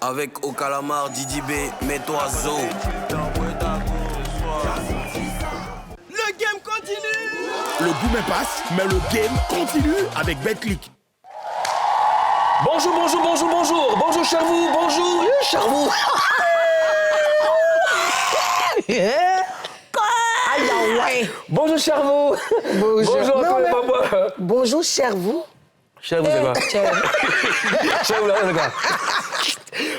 Avec au calamar, Didi B, mets-toi zo. Le game continue. Le boom passe, mais le game continue avec BetClick. Bonjour, bonjour, bonjour, bonjour. Bonjour, cher vous, bonjour, cher vous. Bonjour, cher vous. Bonjour. Bonjour à tous les papas. Bonjour, cher vous. Cher vous, c'est quoi? Cher vous, là, c'est quoi?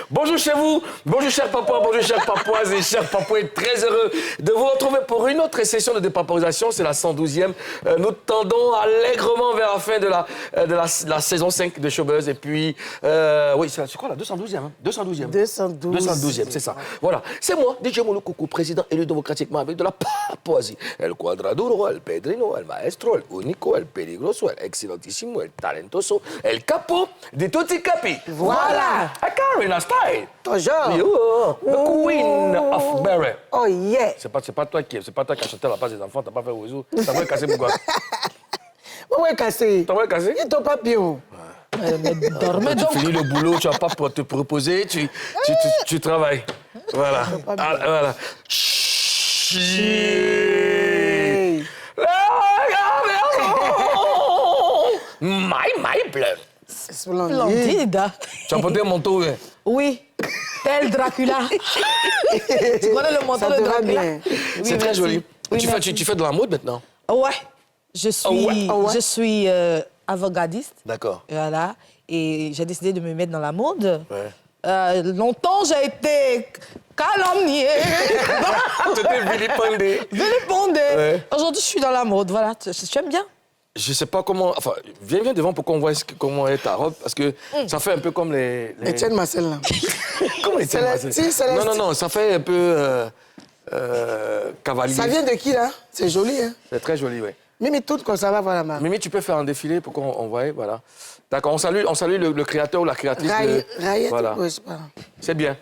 Bonjour chez vous, bonjour chers papas, bonjour chères papouises et chers papouets, très heureux de vous retrouver pour une autre session de dépaporisation, c'est la 112e. Nous tendons allègrement vers la fin de la saison 5 de Showbuzz et puis, oui, c'est quoi la 212e, hein? 212e, c'est ça. Voilà, c'est moi, DJ Molo Coucou, président élu démocratiquement avec de la Papouasie. El Quadraduro, el Pedrino, el Maestro, el Unico, el Peligroso, el Excellentissimo, el Talentoso, el Capo de tutti capi. Voilà. I Karina style. Toujours. You are the queen of Berry. Oh yeah. C'est pas toi qui as chanté la place des enfants, t'as pas fait oiseau. T'as voulu casser pourquoi? Ouais, cassé. T'as voulu casser? Et ton papillon. Mais tu finis le boulot, tu vas pas te proposer, tu travailles. Voilà. Voilà. My blood. Splendide. Tu as porté un manteau, hein? Oui, tel Dracula. Tu connais le manteau de Dracula? Bien. Oui, C'est très merci. joli. Oui, Tu fais de la mode maintenant? Ouais. Je suis avant-gardiste. D'accord. Voilà. Et j'ai décidé de me mettre dans la mode. Ouais. Longtemps, j'ai été calomniée. Tu étais vilipendée. Vilipendée. Ouais. Aujourd'hui, je suis dans la mode. Voilà. Tu aimes bien? Je sais pas comment... Enfin, viens devant pour qu'on voit comment est ta robe, parce que ça fait un peu comme les... Etienne Marcel, là. Comment Etienne Marcel? Non, ça fait un peu cavalier. Ça vient de qui, là? C'est joli, hein? C'est très joli, oui. Mimi, tout comme ça va, voilà, ma. Mimi, tu peux faire un défilé pour qu'on voie, voilà. D'accord, on salue le créateur ou la créatrice de... Rayette, Voilà. ouais, je sais pas. C'est bien.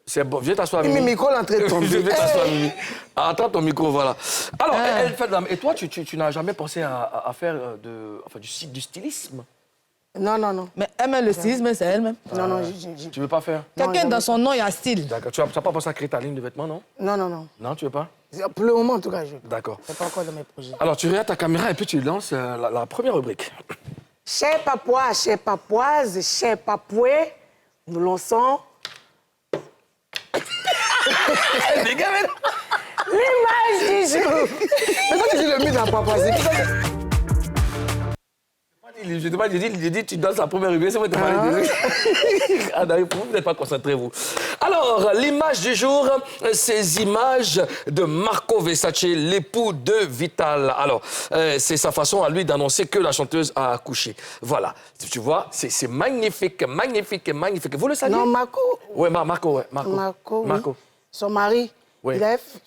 C'est bon. Viens t'asseoir, Mimi. Mimi, micro l'entrée de tomber. Viens t'asseoir, Mimi. Attends ton micro, voilà. Alors, elle fait de la... Et toi, tu n'as jamais pensé à faire du stylisme? Non. Mais elle aime le stylisme, c'est elle-même. Non, Tu veux pas faire? Quelqu'un dans son nom, il y a style. D'accord. Tu n'as pas pensé à créer ta ligne de vêtements, non? Non. Non, tu veux pas? Pour le moment, en tout cas, je veux pas. D'accord. C'est pas encore dans mes projets. Alors, tu regardes ta caméra et puis tu lances la première rubrique. Chers papouas, chères papouises, chers papouets, nous lançons... l'image du jour. Mais quand tu dis le mythe dans Papouasie, Je t'ai pas dit, tu donnes la première rubrique, c'est moi qui te parle de... Ah, non, vous n'êtes pas concentrés, vous. Alors, l'image du jour, ces images de Marco Versace, l'époux de Vital. Alors, c'est sa façon à lui d'annoncer que la chanteuse a accouché. Voilà. Tu vois, c'est magnifique, magnifique, magnifique. Vous le saviez? non, Marco. Oui, Marco, ouais. Marco, oui. Son mari, Oui.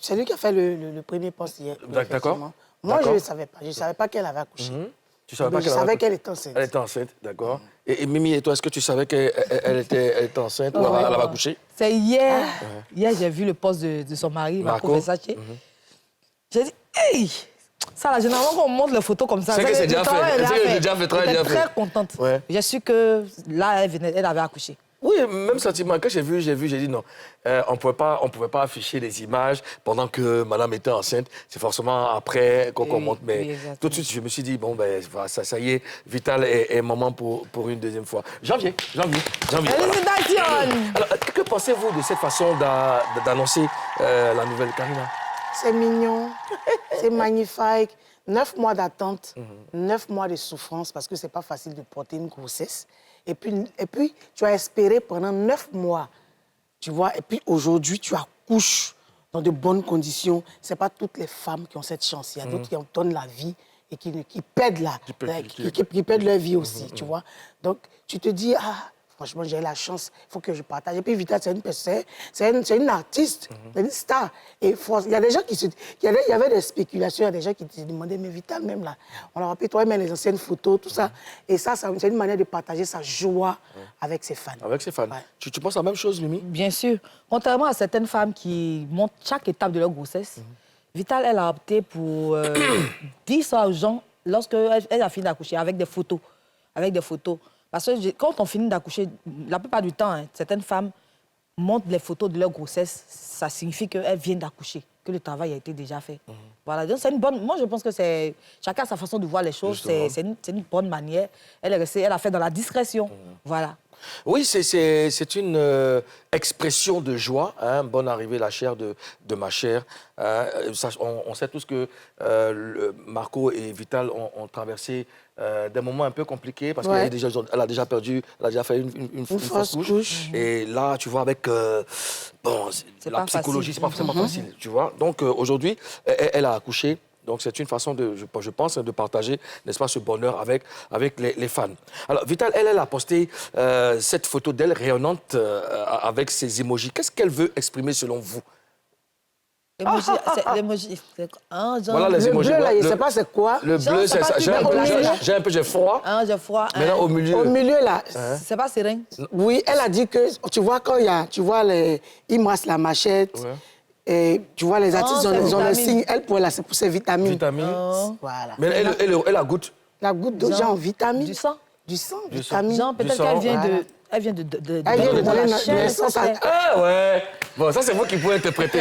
c'est lui qui a fait le premier poste hier. D'accord. Moi, je ne savais pas. Je ne savais pas qu'elle avait accouché. Tu savais pas Mais je savais qu'elle était enceinte. Elle était enceinte, d'accord. Et Mimi, et toi, est-ce que tu savais qu'elle était enceinte ou elle avait accouché? C'est hier. Hier, j'ai vu le poste de son mari, Marco Versace. J'ai dit, hey! Ça, là, généralement, quand on montre les photos comme ça... C'est que c'est déjà fait. J'étais très contente. Ouais. J'ai su que là, elle avait accouché. Oui, même sentiment. Quand j'ai vu, j'ai dit non. On pouvait pas afficher les images pendant que madame était enceinte. C'est forcément après qu'on monte. Mais tout de suite, je me suis dit, bon, ben, ça y est, Vital est maman pour une deuxième fois. Janvier. Félicitations! Alors, que pensez-vous de cette façon d'annoncer la nouvelle Karina? C'est mignon, c'est magnifique. 9 mois d'attente, 9 mois de souffrance, parce que c'est pas facile de porter une grossesse. Et puis, tu as espéré pendant 9 mois, tu vois, et puis aujourd'hui, tu accouches dans de bonnes conditions. C'est pas toutes les femmes qui ont cette chance. Il y a d'autres qui en donnent la vie et qui perdent qui perdent leur vie aussi, tu vois. Donc, tu te dis, franchement, j'ai la chance, il faut que je partage. Et puis, Vital, c'est une personne, c'est une artiste, c'est une star. Et il y a des gens il y avait des spéculations, il y a des gens qui se demandaient, mais Vital, même là, on leur rappelle, toi, même les anciennes photos, tout ça. Et ça, c'est une manière de partager sa joie avec ses fans. Avec ses fans. Ouais. Tu penses la même chose, Mimi? Bien sûr. Contrairement à certaines femmes qui montrent chaque étape de leur grossesse, Vital, elle a opté pour dire ça aux gens lorsqu'elle a fini d'accoucher, avec des photos. Parce que quand on finit d'accoucher, la plupart du temps, certaines femmes montrent les photos de leur grossesse, ça signifie qu'elles viennent d'accoucher, que le travail a été déjà fait. Voilà, donc c'est une bonne... Moi, je pense que c'est... Chacun a sa façon de voir les choses, c'est une bonne manière. Elle a fait dans la discrétion, voilà. Oui, c'est une expression de joie. Hein. Bonne arrivée, la chair de ma chère. On sait tous que Marco et Vital ont traversé des moments un peu compliqués parce qu'elle a déjà perdu, elle a déjà fait une fausse couche. Et là, tu vois, avec la psychologie, c'est pas facile, tu vois. Donc aujourd'hui, elle a accouché. Donc, c'est une façon, je pense, de partager, n'est-ce pas, ce bonheur avec les fans. Alors, Vital, elle a posté cette photo d'elle rayonnante avec ses emojis. Qu'est-ce qu'elle veut exprimer selon vous? L'emoji, c'est un genre... Voilà les Le emojis. bleu, là, je ne sais pas c'est quoi. Le bleu, c'est ça. J'ai froid. J'ai froid. Maintenant, au milieu. Au milieu, là. C'est pas serein. Oui, elle a dit que, tu vois, quand tu vois, il masse la machette. Ouais. Et tu vois, les artistes, c'est ils ont le vitamine. signe. Elle, c'est pour ses vitamines. Vitamines. Voilà. Mais elle a goûte. La goutte d'eau, genre vitamine. Du sang. Du sang, Du sang. vitamine. Genre, peut-être sang, qu'elle vient voilà. de... Elle vient de Elle vient de donner la chair, naissance ça, à... c'est- Ah ouais. Bon, ça, c'est vous qui pouvez interpréter.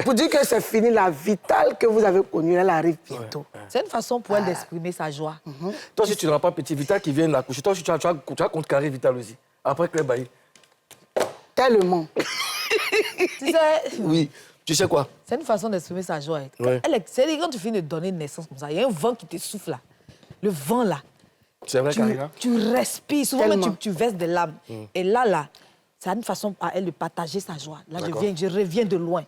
Pour dire que c'est fini, la Vitale que vous avez connue, elle arrive bientôt. C'est une façon pour elle d'exprimer sa joie. Toi, si tu n'auras pas petit Vital qui vient d'accoucher, toi, tu as contrecarré Vital aussi. Après Claire Bailly. Tellement. Tu sais, Oui. Tu sais quoi? c'est une façon d'exprimer sa joie. Ouais. C'est quand tu finis de donner naissance comme ça, il y a un vent qui te souffle là. Le vent là. C'est vrai, Karina? Tu respires, souvent même Tellement. tu verses des larmes. Et là, c'est une façon à elle de partager sa joie. Là, je reviens de loin.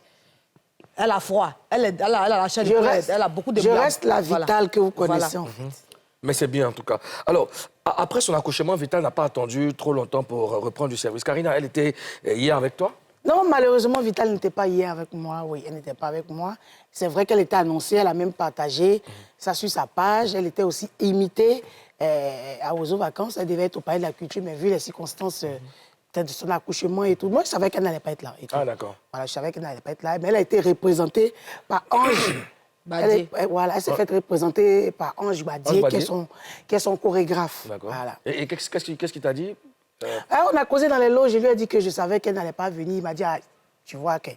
Elle a froid, elle a la chair de poule, elle a beaucoup de Je blâme. reste la Vitale Voilà. que vous connaissez, Voilà. en fait. Mais c'est bien, en tout cas. Alors, après son accouchement, Vital n'a pas attendu trop longtemps pour reprendre du service. Karina, elle était hier avec toi? Non, malheureusement, Vitale n'était pas hier avec moi. Oui, elle n'était pas avec moi. C'est vrai qu'elle était annoncée, elle a même partagé ça sur sa page. Elle était aussi imitée à Ozo Vacances. Elle devait être au Palais de la Culture, mais vu les circonstances peut-être de son accouchement et tout, moi, je savais qu'elle n'allait pas être là. Et tout. Ah, d'accord. Voilà, je savais qu'elle n'allait pas être là. Mais elle a été représentée par Ange. Badier. Elle s'est fait représenter par Ange Badier, Ange Badier. qui est son chorégraphe. D'accord. Voilà. Et qu'est-ce qu'il t'a dit? On a causé dans les loges, je lui ai dit que je savais qu'elle n'allait pas venir. Il m'a dit, ah, tu vois qu'elle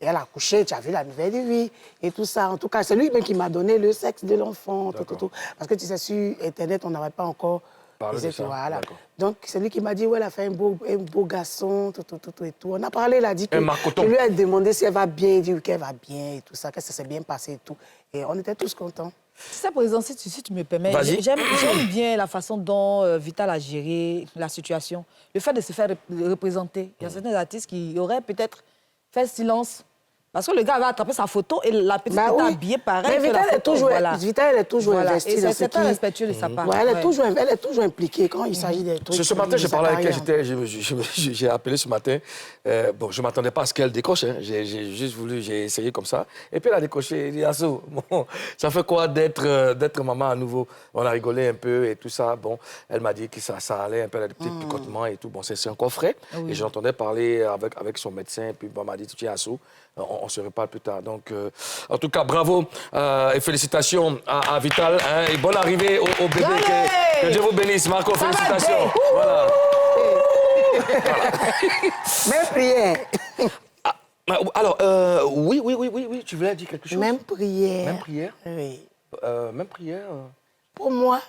a accouché, tu as vu la nouvelle, oui, et tout ça. En tout cas, c'est lui-même qui m'a donné le sexe de l'enfant, tout. Parce que tu sais, sur Internet, on n'avait pas encore... Parlé de ça, Voilà. d'accord. Donc, c'est lui qui m'a dit, ouais, elle a fait un beau garçon, tout et tout. On a parlé, il a dit que... Un marcoton. Je lui ai demandé si elle va bien, il dit qu'elle va bien et tout ça, que ça s'est bien passé et tout. Et on était tous contents. Tu sais, président, si tu me permets, Vas-y. j'aime bien la façon dont Vital a géré la situation. Le fait de se faire représenter. Il y a certains artistes qui auraient peut-être fait silence. Parce que le gars va attraper sa photo et la petite est habillée pareil. Mais que la Vital est photo, toujours, voilà. Vital, elle est toujours Voilà. investie Et dans ce c'est qui... très respectueux de sa part. Ouais, elle est Ouais. toujours impliquée quand il s'agit des trucs. Ce matin, de j'ai sa parlé avec carrière. elle, j'ai appelé ce matin. Bon, je ne m'attendais pas à ce qu'elle décroche. Hein. J'ai essayé comme ça. Et puis elle a décroché. Elle dit, Asso, bon, ça fait quoi d'être maman à nouveau? On a rigolé un peu et tout ça. Bon, elle m'a dit que ça allait un peu, elle a des petits picotements et tout. Bon, c'est encore frais. Oui. Et j'entendais parler avec son médecin. Et puis, bon, elle m'a dit, tiens, Asso, on se reparle plus tard. Donc, en tout cas, bravo et félicitations à Vital. Hein, et bonne arrivée au bébé. Allez! Que Dieu vous bénisse. Marco, Ça va félicitations. bien. Voilà. Même prière. Alors, oui, tu voulais dire quelque chose? Même prière. Même prière? Oui. Même prière? Pour moi,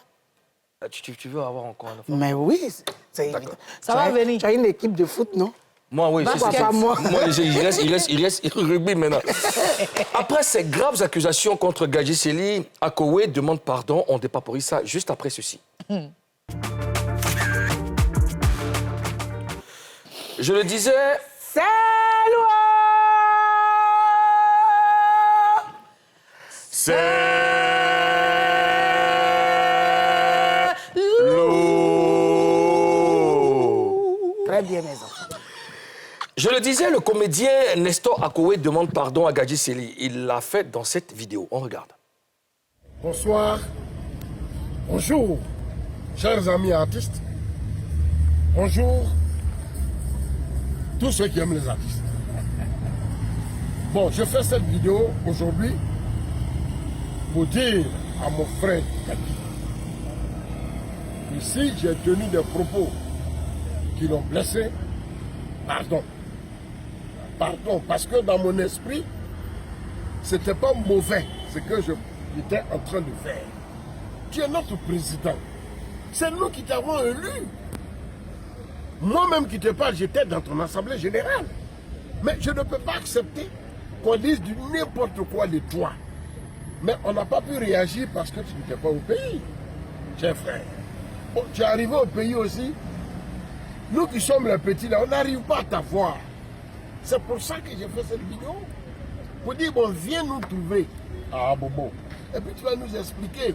Tu veux avoir encore un enfant? mais oui, c'est évident. Ça va venir. Tu as une équipe de foot, non? Moi, oui, Pourquoi c'est pas moi? Moi, il reste rugby maintenant. Après ces graves accusations contre Gadji Sely, Akowe demande pardon. On dépaporise ça juste après ceci. Je le disais... C'est loin. Très bien, mes enfants. Je le disais, le comédien Nestor Akowe demande pardon à Gadji Sely. Il l'a fait dans cette vidéo. On regarde. Bonsoir. Bonjour, chers amis artistes. Bonjour, tous ceux qui aiment les artistes. Bon, je fais cette vidéo aujourd'hui pour dire à mon frère Gadji que si j'ai tenu des propos qui l'ont blessé, pardon. Pardon, parce que dans mon esprit, c'était pas mauvais ce que j'étais en train de faire. Tu es notre président. C'est nous qui t'avons élu. Moi-même qui te parle, j'étais dans ton assemblée générale. Mais je ne peux pas accepter qu'on dise du n'importe quoi de toi. Mais on n'a pas pu réagir parce que tu n'étais pas au pays, cher frère. Oh, tu es arrivé au pays aussi. Nous qui sommes les petits là, on n'arrive pas à t'avoir. C'est pour ça que j'ai fait cette vidéo. Pour dire, bon, viens nous trouver à Abobo. Et puis tu vas nous expliquer.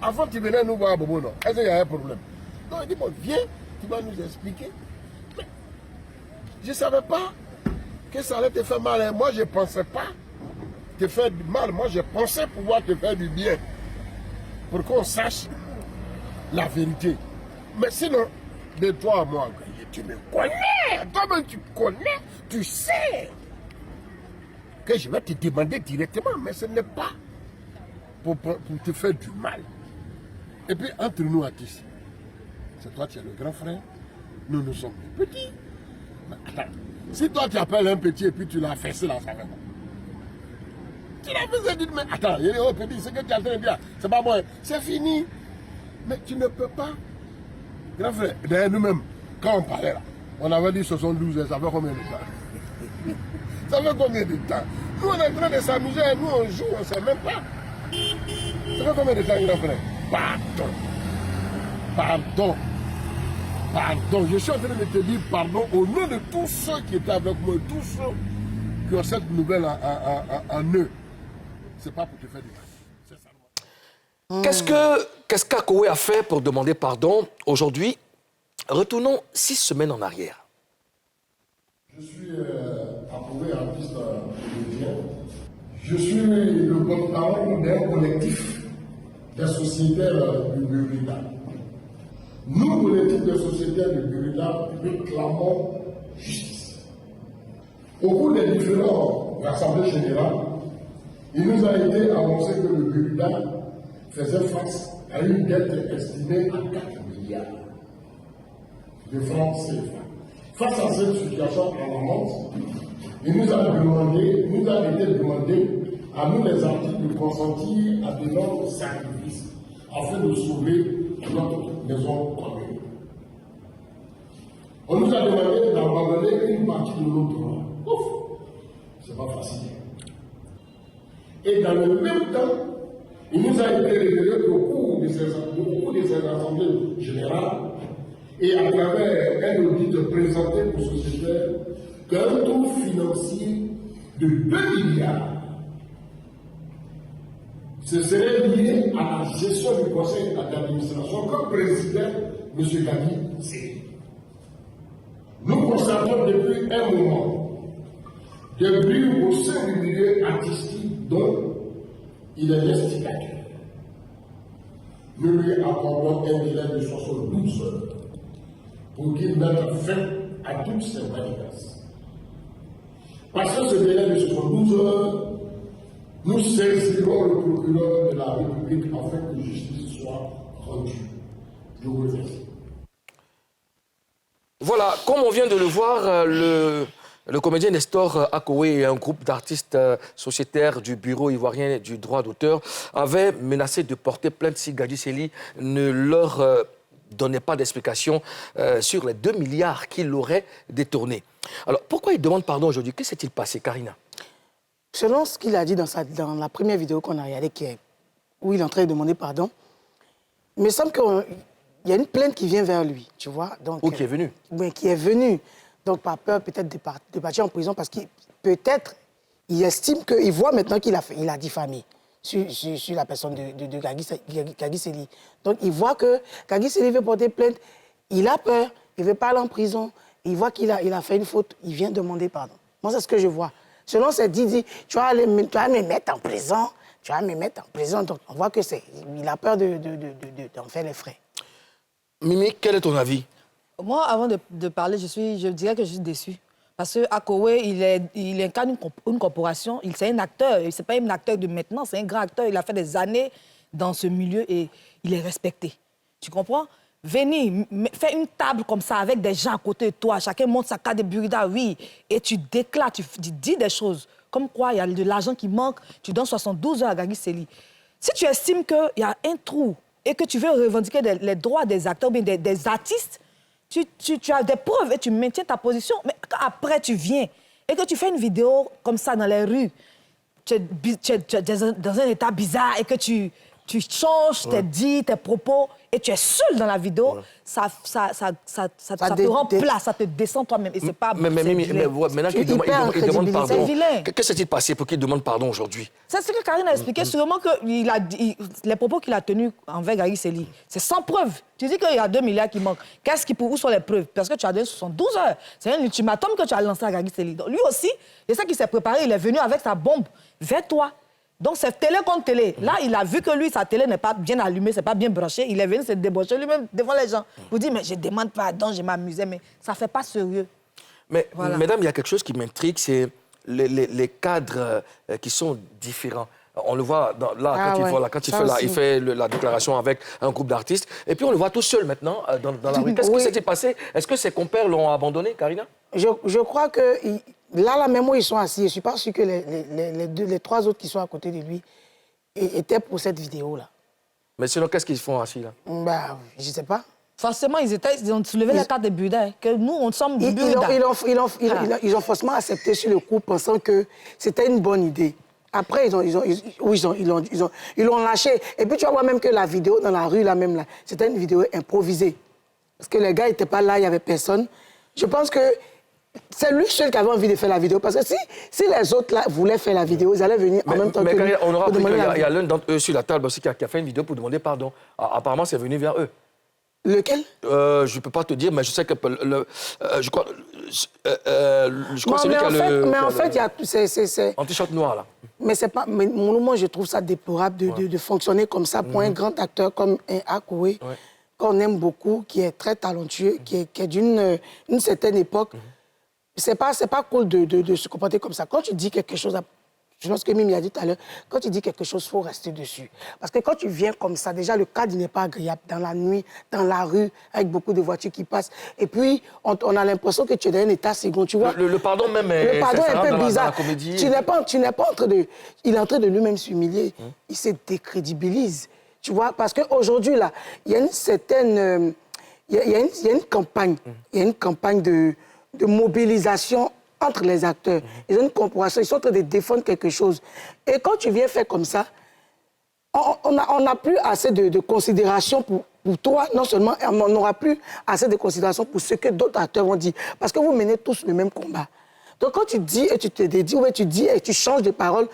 Avant, tu venais nous voir à Abobo, non? Est-ce qu'il y a un problème? Non, il dit, bon, viens, tu vas nous expliquer. Mais je ne savais pas que ça allait te faire mal. Et moi, je ne pensais pas te faire du mal. Moi, je pensais pouvoir te faire du bien. Pour qu'on sache la vérité. Mais sinon, de toi à moi, tu me connais. Toi-même, tu connais. Tu sais que je vais te demander directement. Mais ce n'est pas pour te faire du mal. Et puis, entre nous, artistes, c'est toi qui es le grand frère. Nous, nous sommes les petits. Mais attends, si toi, tu appelles un petit et puis tu l'as fessé là, ça va. Tu l'as fait, tu dis, mais attends, il est au petit, ce que tu as en train de dire, c'est pas bon, c'est fini. Mais tu ne peux pas. Grand frère, d'ailleurs, nous-mêmes, quand on parlait là, on avait dit 72 heures, ça fait combien de temps? Ça fait combien de temps? Nous, on est en train de s'amuser, nous, on joue, on ne sait même pas. Ça fait combien de temps, grand frère? Pardon. Pardon. Pardon. Je suis en train de te dire pardon au nom de tous ceux qui étaient avec moi, tous ceux qui ont cette nouvelle en eux. C'est pas pour te faire du mal. C'est ça. Qu'est-ce qu'Akowé a fait pour demander pardon aujourd'hui? Retournons 6 semaines en arrière. Je suis Akowé, artiste comédien. Je suis le porte-parole d'un collectif des sociétaires du Burkina. Nous, collectif des sociétaires du Burkina, réclamons justice. Au cours des différentes assemblées générales, il nous a été annoncé que le Burkina faisait face à une dette estimée à 4 milliards de francs CFA. Face à cette situation alarmante, il nous a été demandé à nous les artistes de consentir à de nombreux sacrifices afin de sauver notre maison commune. On nous a demandé d'abandonner une partie de nos droits. Ouf, c'est pas facile. Et dans le même temps, il nous a été révélé qu'au cours de ces assemblées générales et à travers un audit présenté aux sociétaires, qu'un taux financier de 2 milliards ce serait lié à la gestion du conseil d'administration que présidait M. Kadi Seli. Nous constatons depuis un moment des bruits au sein du milieu artistique dont il est l'instigateur. Nous lui accordons un délai de 72 heures pour qu'il mette fin à toutes ces manigances. Passé ce délai de 72 heures, nous saisirons le procureur de la République afin que justice soit rendue. Je vous remercie. Voilà, comme on vient de le voir, le comédien Nestor Akowé et un groupe d'artistes sociétaires du Bureau ivoirien du droit d'auteur avaient menacé de porter plainte si Kadi Seli ne leur donnait pas d'explication sur les 2 milliards qu'il aurait détournés. Alors, pourquoi il demande pardon aujourd'hui? Que s'est-il passé, Karina? Selon ce qu'il a dit dans la première vidéo qu'on a regardée, où il est en train de demander pardon, il me semble qu'il y a une plainte qui vient vers lui, tu vois. Donc, Ou qui est venue. Oui, qui est venue. Donc, par peur peut-être de partir en prison, parce qu'il peut-être, il estime qu'il voit maintenant qu'il a diffamé sur la personne de Kadi Seli. Donc, il voit que Kadi Seli veut porter plainte, il a peur, il veut pas aller en prison, il voit qu'il a fait une faute, il vient demander pardon. Moi, c'est ce que je vois. Selon cette dit, tu vas me mettre en prison, tu vas me mettre en prison. Donc, on voit qu'il a peur d'en faire les frais. Mimi, quel est ton avis? Moi, avant de parler, je dirais que je suis déçue. Parce que Akowé, il incarne une corporation, c'est un acteur. Ce n'est pas un acteur de maintenant, c'est un grand acteur. Il a fait des années dans ce milieu et il est respecté. Tu comprends? venir, faire une table comme ça avec des gens à côté de toi, chacun monte sa carte de burrida, oui, et tu déclares, tu dis des choses, comme quoi il y a de l'argent qui manque, tu donnes 72 heures à Gary Celi. Si tu estimes qu'il y a un trou et que tu veux revendiquer les droits des acteurs ou bien des artistes, tu as des preuves et tu maintiens ta position. Mais quand après tu viens et que tu fais une vidéo comme ça dans les rues, tu es dans un état bizarre et que tu changes tes dits, tes propos et tu es seul dans la vidéo, ça te rend plat, ça te descend toi-même et c'est pas bon. Mais maintenant qu'il demande pardon, c'est vilain. que s'est-il passé pour qu'il demande pardon aujourd'hui? C'est ce que Karine a expliqué, sûrement que les propos qu'il a tenus envers Gary Celi, c'est sans preuve. Tu dis qu'il y a 2 milliards qui manquent. Où sont les preuves? Parce que tu as donné 72 heures. C'est un ultimatum que tu as lancé à Gary Celi. Donc, lui aussi, c'est ça qu'il s'est préparé, il est venu avec sa bombe vers toi. Donc, c'est télé contre télé. Là, il a vu que lui, sa télé n'est pas bien allumée, c'est pas bien branché. Il est venu se débaucher lui-même devant les gens. Pour dire, mais je demande pardon, je m'amusais, mais ça fait pas sérieux. Mais, mesdames, il y a quelque chose qui m'intrigue, c'est les cadres qui sont différents. On le voit quand il fait la déclaration avec un groupe d'artistes. Et puis, on le voit tout seul maintenant dans la rue. Qu'est-ce qui s'est passé? Est-ce que ses compères l'ont abandonné, Karina? Je crois que... Là, même où ils sont assis, je ne suis pas sûr que les 3 autres qui sont à côté de lui étaient pour cette vidéo-là. Mais sinon, qu'est-ce qu'ils font assis, là? Bah, je ne sais pas. Forcément, ils ont soulevé la carte de Buda, que nous, on sommes du Buda. Ils ont forcément accepté sur le coup, pensant que c'était une bonne idée. Après, ils l'ont lâché. Et puis, tu vas voir même que la vidéo dans la rue, là même, là, c'était une vidéo improvisée. Parce que les gars n'étaient pas là, il n'y avait personne. Je pense que c'est lui seul qui avait envie de faire la vidéo. Parce que si les autres là, voulaient faire la vidéo, ils allaient venir en même temps que lui. On aura appris qu'il y a l'un d'entre eux sur la table aussi qui a fait une vidéo pour demander pardon. Apparemment, c'est venu vers eux. Lequel? Je ne peux pas te dire, mais je sais que je crois c'est lui qui a le... Mais en fait, il y a... C'est... En t-shirt noir, là. Mais c'est pas... Mais moi, je trouve ça déplorable de fonctionner comme ça pour un grand acteur comme un Akoué, qu'on aime beaucoup, qui est très talentueux, qui est d'une certaine époque. C'est pas cool de se comporter comme ça. Quand tu dis quelque chose, je pense que Mimi a dit tout à l'heure, quand tu dis quelque chose, il faut rester dessus. Parce que quand tu viens comme ça, déjà, le cadre n'est pas agréable dans la nuit, dans la rue, avec beaucoup de voitures qui passent. Et puis, on a l'impression que tu es dans un état second, tu vois. Le pardon même est... Le pardon est un peu bizarre. Dans la comédie. Tu n'es pas en train de... Il est en train de lui-même s'humilier. Il se décrédibilise. Tu vois, parce qu'aujourd'hui, là, il y a une certaine... Il y a une campagne. Il y a une campagne de mobilisation entre les acteurs. Ils ont une corporation, ils sont en train de défendre quelque chose. Et quand tu viens faire comme ça, on n'a plus assez de considération pour toi, non seulement, on n'aura plus assez de considération pour ce que d'autres acteurs vont dire. Parce que vous menez tous le même combat. Donc quand tu dis et tu te dédies, ou tu dis et tu changes de parole,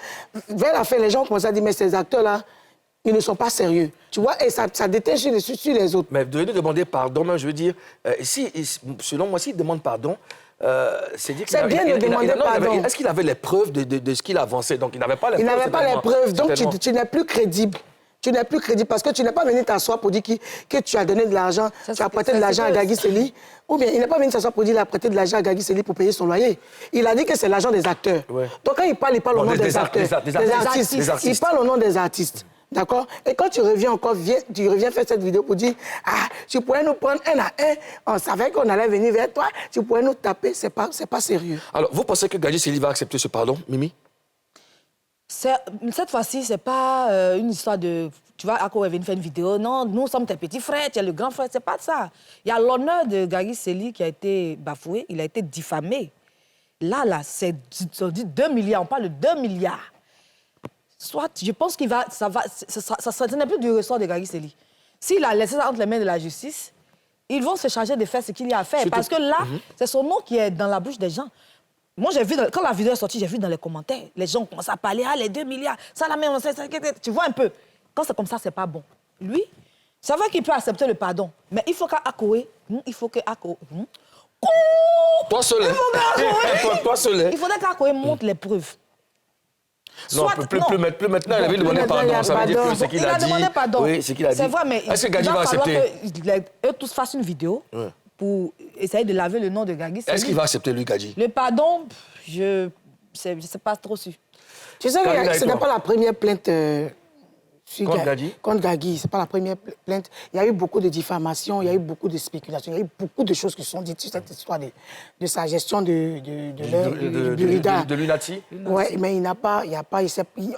vers la fin, les gens commencent à dire, mais ces acteurs-là, ils ne sont pas sérieux. Tu vois, et ça déteint sur les autres. Mais de demander pardon, même, je veux dire, selon moi, s'il demande pardon, c'est bien de demander pardon. Est-ce qu'il avait les preuves de ce qu'il avançait? Donc, il n'avait pas les preuves. Il n'avait pas les preuves. Donc, tu n'es plus crédible. Tu n'es plus crédible parce que tu n'es pas venu t'asseoir pour dire que tu as donné de l'argent, tu as prêté de l'argent à Gary Celi. Ou bien, il n'est pas venu s'asseoir pour dire qu'il a prêté de l'argent à Gary Celi pour payer son loyer. Il a dit que c'est l'argent des acteurs. Ouais. Donc, quand il parle au nom des acteurs. Des artistes. Il parle au nom des artistes. D'accord? Et quand tu reviens faire cette vidéo pour dire « Ah, tu pourrais nous prendre un à un, on savait qu'on allait venir vers toi, tu pourrais nous taper, c'est pas sérieux. » Alors, vous pensez que Gary Celi va accepter ce pardon, Mimi? Cette fois-ci, c'est pas une histoire de... Tu vois, Ako est venu faire une vidéo. Non, nous sommes tes petits frères, tu es le grand frère. C'est pas ça. Il y a l'honneur de Gary Celi qui a été bafoué, il a été diffamé. Là, c'est 2 milliards, on parle de 2 milliards. Soit, je pense qu'il va... Ça n'est plus du ressort de Gary Celi. S'il a laissé ça entre les mains de la justice, ils vont se charger de faire ce qu'il y a à faire. Surtout... Parce que là, c'est son nom qui est dans la bouche des gens. Moi, j'ai vu, quand la vidéo est sortie, j'ai vu dans les commentaires, les gens commencent à parler, ah, les 2 milliards, ça la même, tu vois un peu. Quand c'est comme ça, c'est pas bon. Lui, ça va qu'il peut accepter le pardon, mais il faut qu'Akoé, Toi seul. Toi seul. Il faudrait qu'Akoé montre les preuves. Non, plus maintenant, il avait demandé pardon. Ça veut dire que c'est qu'il a dit... Il a demandé pardon. Oui, c'est qu'il a dit. C'est vrai, mais est-ce que Gadi va accepter? Eux tous fassent une vidéo pour essayer de laver le nom de Gadi. Est-ce qu'il va accepter, lui, Gadi? Le pardon, je ne sais pas trop sûr. Tu sais que ce n'est pas la première plainte Contre Gagui, c'est pas la première plainte. Il y a eu beaucoup de diffamations, il y a eu beaucoup de spéculations, il y a eu beaucoup de choses qui sont dites sur cette histoire de sa gestion du Burida. De l'UNATI. Oui, mais il n'y a pas...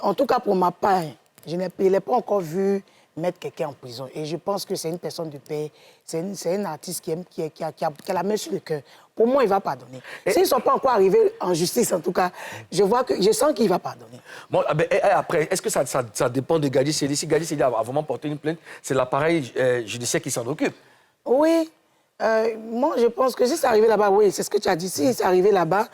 En tout cas, pour ma part, je n'ai pas encore vu mettre quelqu'un en prison. Et je pense que c'est une personne de paix, c'est un artiste qui a la main sur le cœur. Pour moi, il ne va pardonner. S'ils ne sont pas encore arrivés en justice, en tout cas, je sens qu'il va pardonner. Bon, après, est-ce que ça dépend de Gadi Sely? Si Gadi Sely a vraiment porté une plainte, c'est l'appareil judiciaire qui s'en occupe. Oui. Moi, je pense que si c'est arrivé là-bas, oui, c'est ce que tu as dit. Si c'est arrivé là-bas,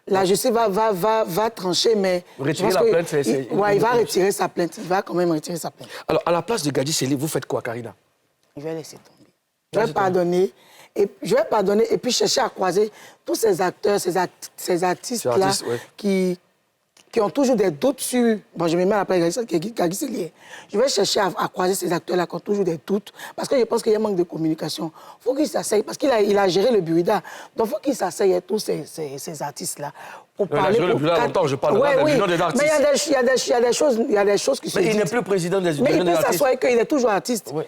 la justice va trancher, mais... Retirer la plainte, c'est... Oui, il va retirer sa plainte. Il va quand même retirer sa plainte. Alors, à la place de Gadi Sely, vous faites quoi, Karina? Je vais laisser tomber. Je vais pardonner. Je vais pardonner et puis chercher à croiser tous ces acteurs, ces artistes-là qui ont toujours des doutes sur... Bon, je me mets à la place de Gadi Sely. Je vais chercher à croiser ces acteurs-là qui ont toujours des doutes parce que je pense qu'il y a un manque de communication. Il faut qu'ils s'asseyent parce qu'il a géré le Burida. Donc, il faut qu'ils s'asseyent tous ces artistes-là. Il a géré le Burida longtemps, je parle de l'union des artistes. Mais il y a des choses qui sont dites. Mais il n'est plus président des unions des artistes. Mais il peut s'asseoir qu'il est toujours artiste. Ouais.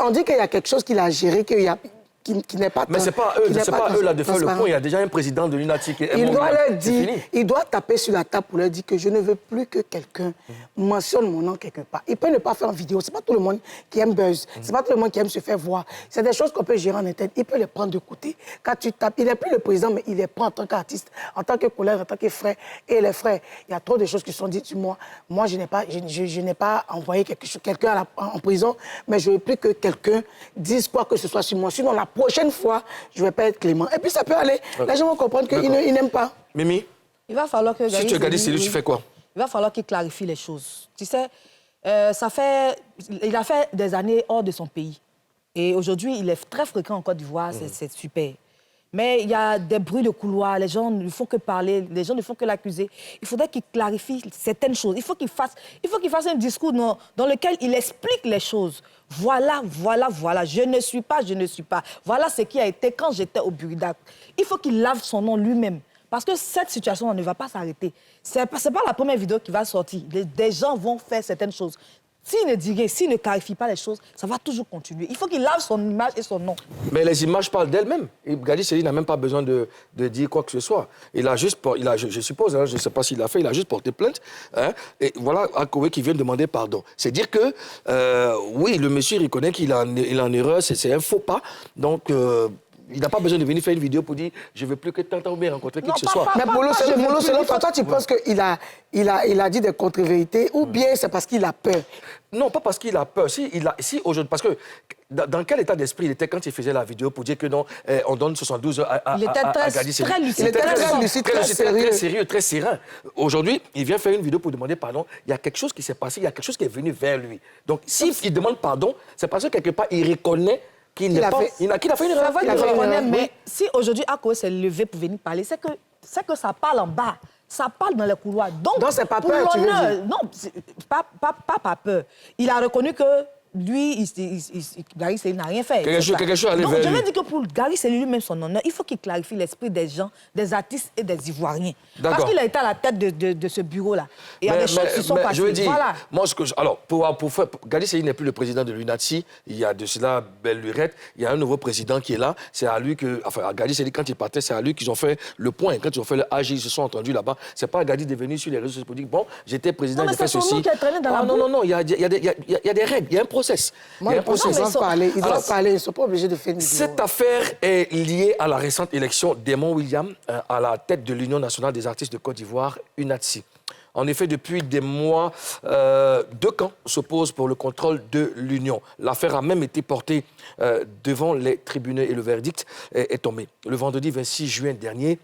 On dit qu'il y a quelque chose qu'il a géré, qui n'est pas... Mais ce n'est pas eux là de faire le point. Il y a déjà un président de l'UNATI qui est... Il doit leur dire, il doit taper sur la table pour leur dire que je ne veux plus que quelqu'un mentionne mon nom quelque part. Il peut ne pas faire en vidéo. Ce n'est pas tout le monde qui aime buzz. Ce n'est pas tout le monde qui aime se faire voir. C'est des choses qu'on peut gérer en interne. Il peut les prendre de côté. Quand tu tapes, il n'est plus le président, mais il les prend en tant qu'artiste, en tant que collègue, en tant que frère. Et les frères, il y a trop de choses qui sont dites sur moi. Moi, je n'ai pas envoyé quelqu'un en prison, mais je ne veux plus que quelqu'un dise quoi que ce soit sur moi. Sinon, la prochaine fois, je ne vais pas être clément. Et puis ça peut aller. Les gens vont comprendre qu'il n'aime pas. Mimi, il va falloir que si tu es Gadi Sely, tu fais quoi? Il va falloir qu'il clarifie les choses. Tu sais, il a fait des années hors de son pays. Et aujourd'hui, il est très fréquent en Côte d'Ivoire, c'est super. Mais il y a des bruits de couloir, les gens ne font que parler, les gens ne font que l'accuser. Il faudrait qu'il clarifie certaines choses. Il faut qu'il fasse un discours dans lequel il explique les choses. Voilà, je ne suis pas. Voilà ce qui a été quand j'étais au Burida. Il faut qu'il lave son nom lui-même. Parce que cette situation ne va pas s'arrêter. Ce n'est pas la première vidéo qui va sortir. Des gens vont faire certaines choses. S'il ne dit rien, s'il ne clarifie pas les choses, ça va toujours continuer. Il faut qu'il lave son image et son nom. Mais les images parlent d'elles-mêmes. Gadi Sely n'a même pas besoin de dire quoi que ce soit. Je suppose, je ne sais pas s'il l'a fait, il a juste porté plainte. Hein, et voilà Akoué qui vient demander pardon. C'est dire que, oui, le monsieur reconnaît qu'il est en erreur, c'est un faux pas. Donc... il n'a pas besoin de venir faire une vidéo pour dire « je ne veux plus que Tanta Oumé rencontrer qui que ce soit ». Mais Molo, selon toi, tu penses qu'il a dit des contre-vérités ou bien c'est parce qu'il a peur? Non, pas parce qu'il a peur. Aujourd'hui, parce que dans quel état d'esprit il était quand il faisait la vidéo pour dire que non, on donne 72 heures à Gadi Sely? Il était très lucide, très sérieux, très serein. Aujourd'hui, il vient faire une vidéo pour demander pardon. Il y a quelque chose qui s'est passé, il y a quelque chose qui est venu vers lui. Donc, s'il demande pardon, c'est parce que quelque part, il reconnaît qu'il a fait une erreur. Mais si aujourd'hui Akoué s'est levé pour venir parler, c'est que ça parle en bas. Ça parle dans les couloirs. Donc c'est pas peur, tu veux dire? Non, pas peur. Il a reconnu que lui, Gadi Sely n'a rien fait. Quelque chose allait Donc, vers je veux lui. dire que pour Gadi Sely lui-même, son honneur, il faut qu'il clarifie l'esprit des gens, des artistes et des Ivoiriens. Parce qu'il a été à la tête de ce bureau-là. Et il y a des choses qui sont passées. Je veux dire, voilà. moi, alors, Gadi Sely n'est plus le président de l'UNATI. Il y a de cela belle lurette. Il y a un nouveau président qui est là. C'est à lui que... Enfin, à Gadi Sely, quand il partait, c'est à lui qu'ils ont fait le point. Quand ils ont fait le AG, ils se sont entendus là-bas. C'est pas à Gadi de venir sur les réseaux sociaux pour dire, bon, j'étais président, j'ai fait ceci. Non, mais c'est son nom qui a traîné dans la boue. Non, il y a des règles, il y a un process. Moi, il doit parler, ils ne sont pas obligés de faire une vidéo. Cette affaire est liée à la récente élection d'Aimon William à la tête de l'Union nationale des artistes de Côte d'Ivoire, UNATSI. En effet, depuis des mois, deux camps s'opposent pour le contrôle de l'Union. L'affaire a même été portée devant les tribunaux et le verdict est tombé. Le vendredi 26 juin dernier,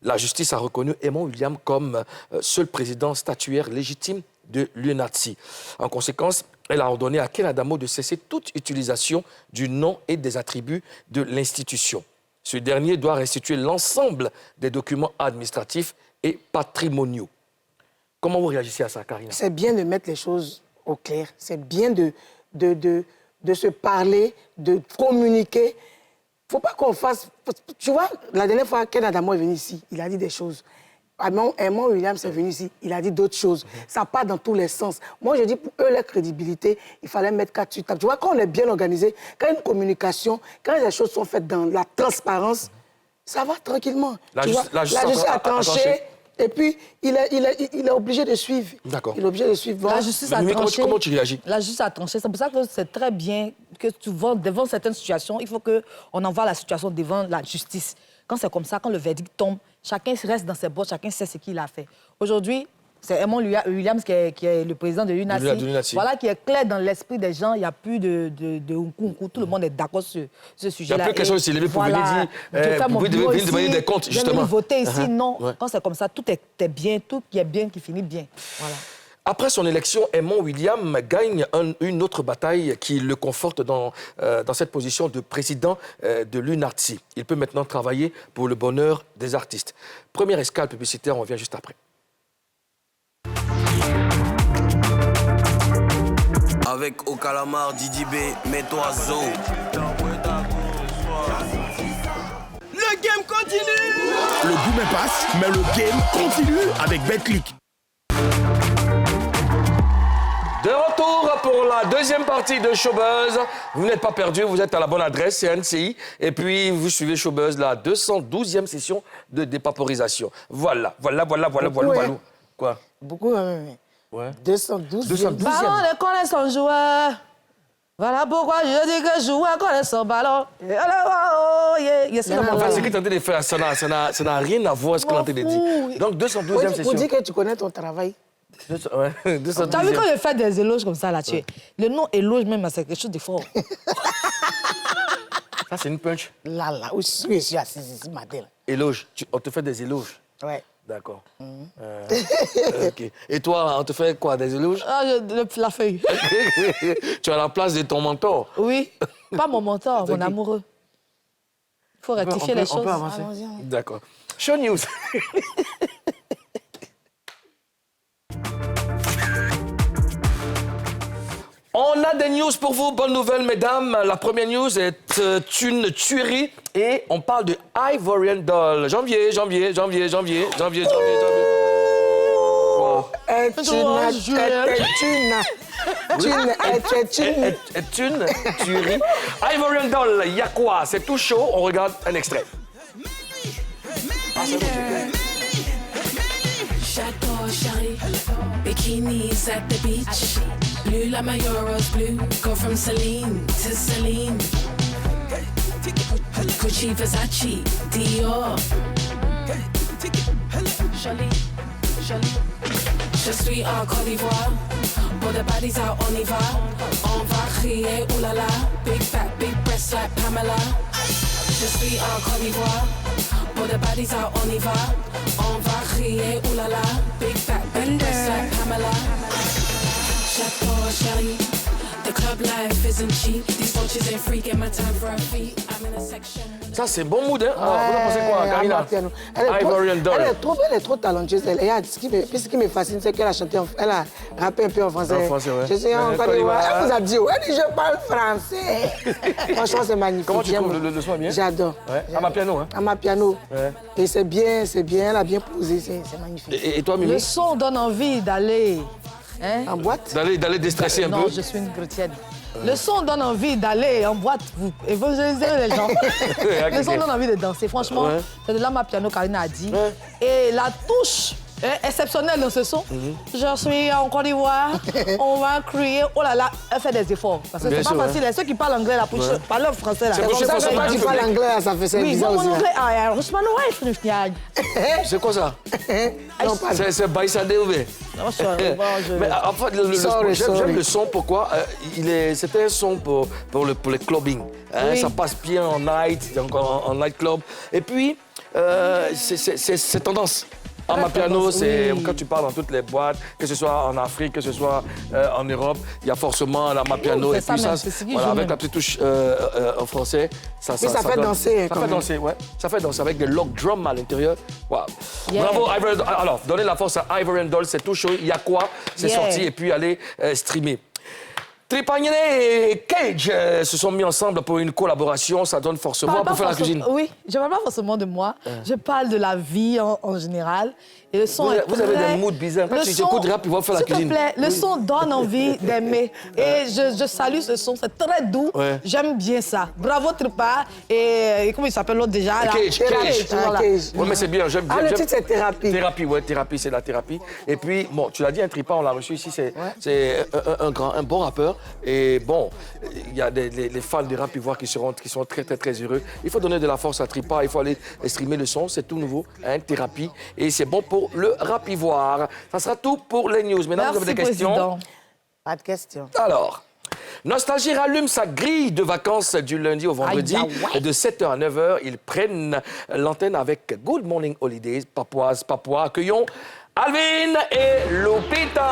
la justice a reconnu Aimon William comme seul président statuaire légitime de l'UNATSI. En conséquence, elle a ordonné à Ken Adamo de cesser toute utilisation du nom et des attributs de l'institution. Ce dernier doit restituer l'ensemble des documents administratifs et patrimoniaux. Comment vous réagissez à ça, Karina? C'est bien de mettre les choses au clair. C'est bien de se parler, de communiquer. Il ne faut pas qu'on fasse... Tu vois, la dernière fois, Ken Adamo est venu ici, il a dit des choses. Aimon Williams est venu ici, il a dit d'autres choses. Ça part dans tous les sens. Moi, je dis, pour eux, leur crédibilité, il fallait mettre 4 sur table. Tu vois, quand on est bien organisé, quand il y a une communication, quand les choses sont faites dans la transparence, ça va tranquillement. La Tu vois, justice a tranché. Et puis, il est obligé de suivre. D'accord. Il est obligé de suivre. La justice a Mais tranché. comment tu réagis? La justice a tranché. C'est pour ça que c'est très bien que devant certaines situations, il faut qu'on envoie la situation devant la justice. Quand c'est comme ça, quand le verdict tombe, chacun reste dans ses bottes, chacun sait ce qu'il a fait. Aujourd'hui, c'est Aimon Williams qui est le président de l'UNACI. Voilà, qui est clair dans l'esprit des gens. Il n'y a plus de hunkou. Tout le monde est d'accord sur ce sujet-là. Il n'y a plus question de s'élever pour venir dire, vous devez demander des comptes, justement. Voter ici, non. Ouais. Quand c'est comme ça, tout est bien, tout qui est bien, qui finit bien. Voilà. Après son élection, Aimon Williams gagne une autre bataille qui le conforte dans cette position de président de l'UNACI. Il peut maintenant travailler pour le bonheur des artistes. Première escale publicitaire, on revient juste après. Avec au calamar Didi B, mets-toi Zo. Le game continue. Le boom passe, mais le game continue avec BetClick. De retour pour la deuxième partie de Showbuzz. Vous n'êtes pas perdu, vous êtes à la bonne adresse, c'est NCI. Et puis, vous suivez Showbuzz, la 212e session de dépaporisation. Voilà. Quoi? Beaucoup, Ouais. 212. 212e. Ballon ne connaît son joueur. Voilà pourquoi je dis que joueur connaît son ballon. Enfin, ce que tu es en train de faire, ça n'a rien à voir avec ce que tu es en train de dire. Donc, 212e session. Pour dire que tu connais ton travail. Ouais, 212e. Tu as vu quand je fais des éloges comme ça, là, tu le nom éloge même, c'est quelque chose de fort. Ça, c'est une punch. Là, où je suis assise ici, matin. Éloge. On te fait des éloges. Ouais. D'accord. OK. Et toi, on te fait quoi, des éloges? Ah, la feuille. Tu as la place de ton mentor. Oui. Pas mon mentor, mon amoureux. Il faut rectifier les choses. On peut avancer. D'accord. Show News. On a des news pour vous. Bonne nouvelle, mesdames. La première news est une tuerie et on parle de Ivorian Doll. Janvier. Wow. Est une tuerie. Ivorian Doll, il y a quoi? C'est tout chaud. On regarde un extrait. J'adore Charlie, bikinis at the beach. Blue like my Euros blue, go from Celine to Celine. Gucci, Versace, Dior. Jolie. Je suis en Côte d'Ivoire, pour the bodies out on y va. On va crier oulala, big fat, big breasts like Pamela. Je suis en Côte d'Ivoire, pour the bodies out on y va. On va crier oulala, big fat, big breasts like Pamela. J'adore chérie, the club life isn't cheap. These watches ain't free, get my time for a fee. I'm in a section. Ça, c'est bon mood, hein? Alors, vous en pensez quoi, Karina? Ivorian Doll. Elle est trop talentueuse. Ce qui me fascine, c'est qu'elle a chanté, elle a rappé un peu en français. En français, ouais. Je suis en Côte d'Ivoire. Elle vous a dit, elle dit, je parle français. Franchement, c'est magnifique. Comment tu trouves le son est bien? J'adore. Ouais. Amapiano, hein? Amapiano. Ouais. Et c'est bien, elle a bien posé, c'est magnifique. Et toi, Mimi? Le son donne envie d'aller. Hein? En boîte? D'aller déstresser un peu? Non, je suis une chrétienne. Le son donne envie d'aller en boîte, vous évangélisez les gens. Le son donne envie de danser. Franchement, c'est de là ma piano, Karina a dit. Et la touche exceptionnelle dans ce son, je suis en Côte d'Ivoire, on va crier, oh là là, elle fait des efforts. Parce que c'est pas facile. Ceux qui parlent anglais, là, pour parler français, là. C'est pour ça que tu parles anglais, ça fait bizarre aussi. Oui, mon anglais, C'est quoi ça? C'est Baïsadé ou bien? Mais en fait, j'aime le son, pourquoi? C'était un son pour les clubbing. Hein? Ça passe bien en night, en nightclub. Et puis, c'est tendance. Amapiano, c'est quand tu parles dans toutes les boîtes, que ce soit en Afrique, que ce soit en Europe, il y a forcément l'amapiano. Et puis ça, voilà, avec la petite touche en français, ça fait danser. Ça fait danser, ouais. Ça fait danser avec des log drums à l'intérieur. Wow. Yeah. Bravo, Ivorian Doll. Alors, donnez la force à Ivorian Doll, c'est tout chaud. Il y a quoi? C'est sorti et puis allez streamer. Trépagné et Cage se sont mis ensemble pour une collaboration. Ça donne forcément pour faire la cuisine. Oui, je ne parle pas forcément de moi. Je parle de la vie en général. Et le son est Vous avez très- des moods bizarres. Quand Le tu son- écoutes rap, ils vont faire la S'il te cuisine. plaît, le son donne envie d'aimer. Et je salue ce son, c'est très doux. Ouais. J'aime bien ça. Bravo Tripa. Et comment il s'appelle l'autre déjà là? Cage. Voilà. Oui, mais c'est bien, j'aime bien. Ah, le j'aime- titre, c'est thérapie. Thérapie, ouais, thérapie, c'est la thérapie. Et puis, bon, tu l'as dit, un Tripa, on l'a reçu ici, c'est un bon rappeur. Et bon, il y a les fans de rap ivoire qui sont très, très, très heureux. Il faut donner de la force à Tripa, il faut aller streamer le son, c'est tout nouveau, hein, thérapie. Et c'est bon pour le rap ivoire. Ça sera tout pour les news. Maintenant, vous avez des questions? Président. Pas de question. Alors, Nostalgie rallume sa grille de vacances du lundi au vendredi. Aïe, ah ouais. De 7h à 9h, ils prennent l'antenne avec Good Morning Holidays, Papouas, Papouas. Accueillons Alvin et Lupita.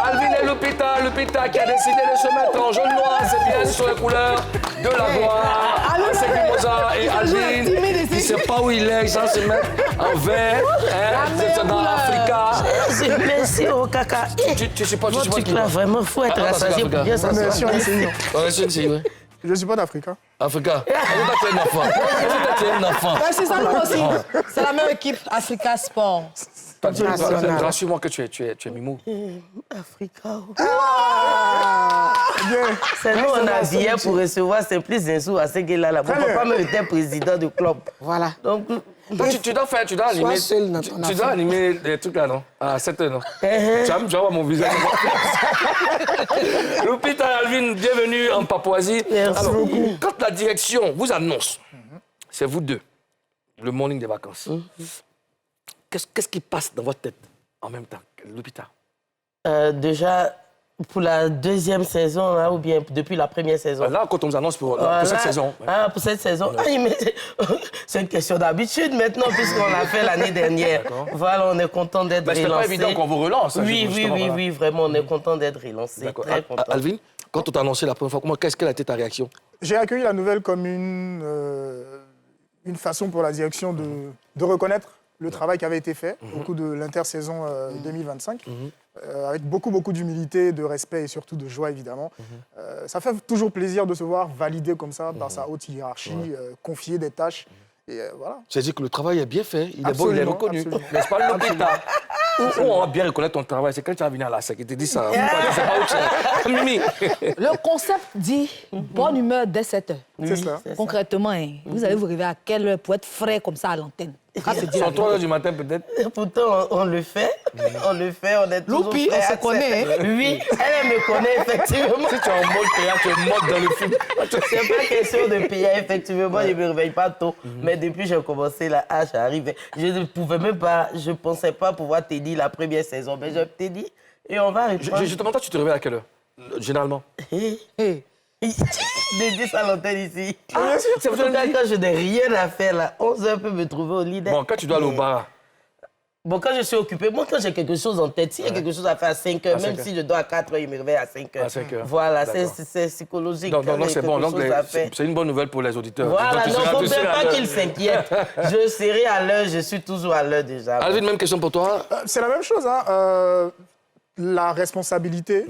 Alvin et Lupita, Lupita qui a décidé de se mettre en jaune noir, c'est bien sur les couleurs de la gloire. C'est Mimosa et Alvin, il ne sait pas où il est, il s'en se mettre en vert. Hein, c'est dans l'Africa. Merci au caca. Tu sais pas, tu sais Votre pas truc qui là, va. vraiment, faut être Ah, rassasié c'est pour bien Africa. s'asseoir. Ouais, c'est ouais. Je ne suis pas d'Afrique. Hein. Africa. Tu es un enfant. Tu es un enfant. Ouais, c'est ça, nous aussi. C'est la même équipe, Africa Sport. Rassure-moi que tu es Mimou. Africa. C'est nous, on a habillé pour recevoir Simplice Zinsou à Séguéla. Mon papa même était président du club. Voilà. Donc, Toi, tu dois animer. seul dans ton Tu dois animer des trucs là, non? À 7 heures, non? Tu vas voir mon visage. Lupita et Alvin, bienvenue en Papouasie. Merci beaucoup. Quand la direction vous annonce, c'est vous deux, le morning des vacances, qu'est-ce qui passe dans votre tête en même temps, Lupita? déjà, pour la deuxième saison, là, ou bien depuis la première saison. Là, quand on vous annonce pour cette saison. Ah, pour cette saison. C'est une question d'habitude maintenant, puisqu'on l'a fait l'année dernière. Voilà, on est content d'être relancé. C'est pas évident qu'on vous relance. Oui, vraiment, on est content d'être relancé. Très content. Alvin, quand on t'a annoncé la première fois, quelle a été ta réaction? J'ai accueilli la nouvelle comme une façon pour la direction de reconnaître le travail qui avait été fait au cours de l'intersaison 2025, avec beaucoup d'humilité, de respect et surtout de joie, évidemment. Ça fait toujours plaisir de se voir validé comme ça par sa haute hiérarchie, confier des tâches. Et voilà. C'est-à-dire que le travail est bien fait, il est Absolument, beau, il est reconnu. absolument. N'est-ce pas, Lupita? Où on va bien reconnaître ton travail, c'est quand tu vas venir à la SEC, il te dit ça. Tu sais pas où tu es. Mimi. Le concept dit bonne humeur dès 7 heures. C'est cela. Concrètement, hein, vous allez vous réveiller à quelle heure pour être frais comme ça à l'antenne? Quand c'est dit la Sur 3 heures du matin, peut-être. Pourtant, on le fait. On est toujours Loupi, prêts elle se à connaît, faire. Oui, elle me connaît, effectivement. Si tu es en mode théâtre, tu es mode dans le film. C'est pas question de payer, effectivement. Je ne me réveille pas tôt. Mais depuis que j'ai commencé, la hache arrive. Je ne pouvais même pas, je ne pensais pas pouvoir te dire la première saison. Mais je t'ai dit, et on va répondre. Justement, toi, tu te réveilles à quelle heure? Généralement. De 10 à l'antenne ici. c'est En tout cas, quand je n'ai rien à faire, là, 11 heures peut me trouver au lit. Bon, quand tu dois aller au bar. Bon, quand je suis occupé, moi, quand j'ai quelque chose en tête, s'il y a quelque chose à faire à 5 heures, même si je dors à 4 heures, il me réveille à 5 heures. À 5 heures. Voilà, D'accord. c'est psychologique. Donc, quand il y a c'est bon. quelque Donc, chose à faire. c'est une bonne nouvelle pour les auditeurs. Voilà, Donc, non, il ne faut tu seras même à pas l'heure. qu'ils s'inquiètent. Je serai à l'heure, je suis toujours à l'heure déjà. Alvin, même question pour toi. C'est la même chose. Hein. La responsabilité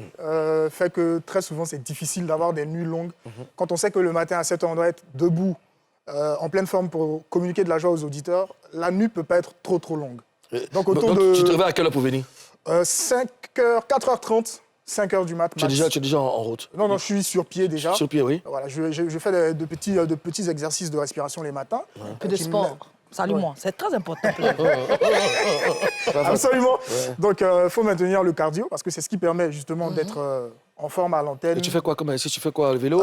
fait que très souvent, c'est difficile d'avoir des nuits longues. Quand on sait que le matin à 7 h, on doit être debout, en pleine forme pour communiquer de la joie aux auditeurs, la nuit ne peut pas être trop longue. Donc, autour Donc, de tu te réveilles à quelle heure pour venir? 5 h, 4h30, 5 h du mat. Tu es déjà en route? Non, je suis sur pied déjà. Sur pied, oui. Voilà, je fais de petits exercices de respiration les matins. Un peu de sport. Salut-moi, c'est très important. Absolument. Donc, il faut maintenir le cardio parce que c'est ce qui permet justement d'être en forme à l'antenne. Et tu fais quoi comme exercice? Tu fais quoi, le vélo?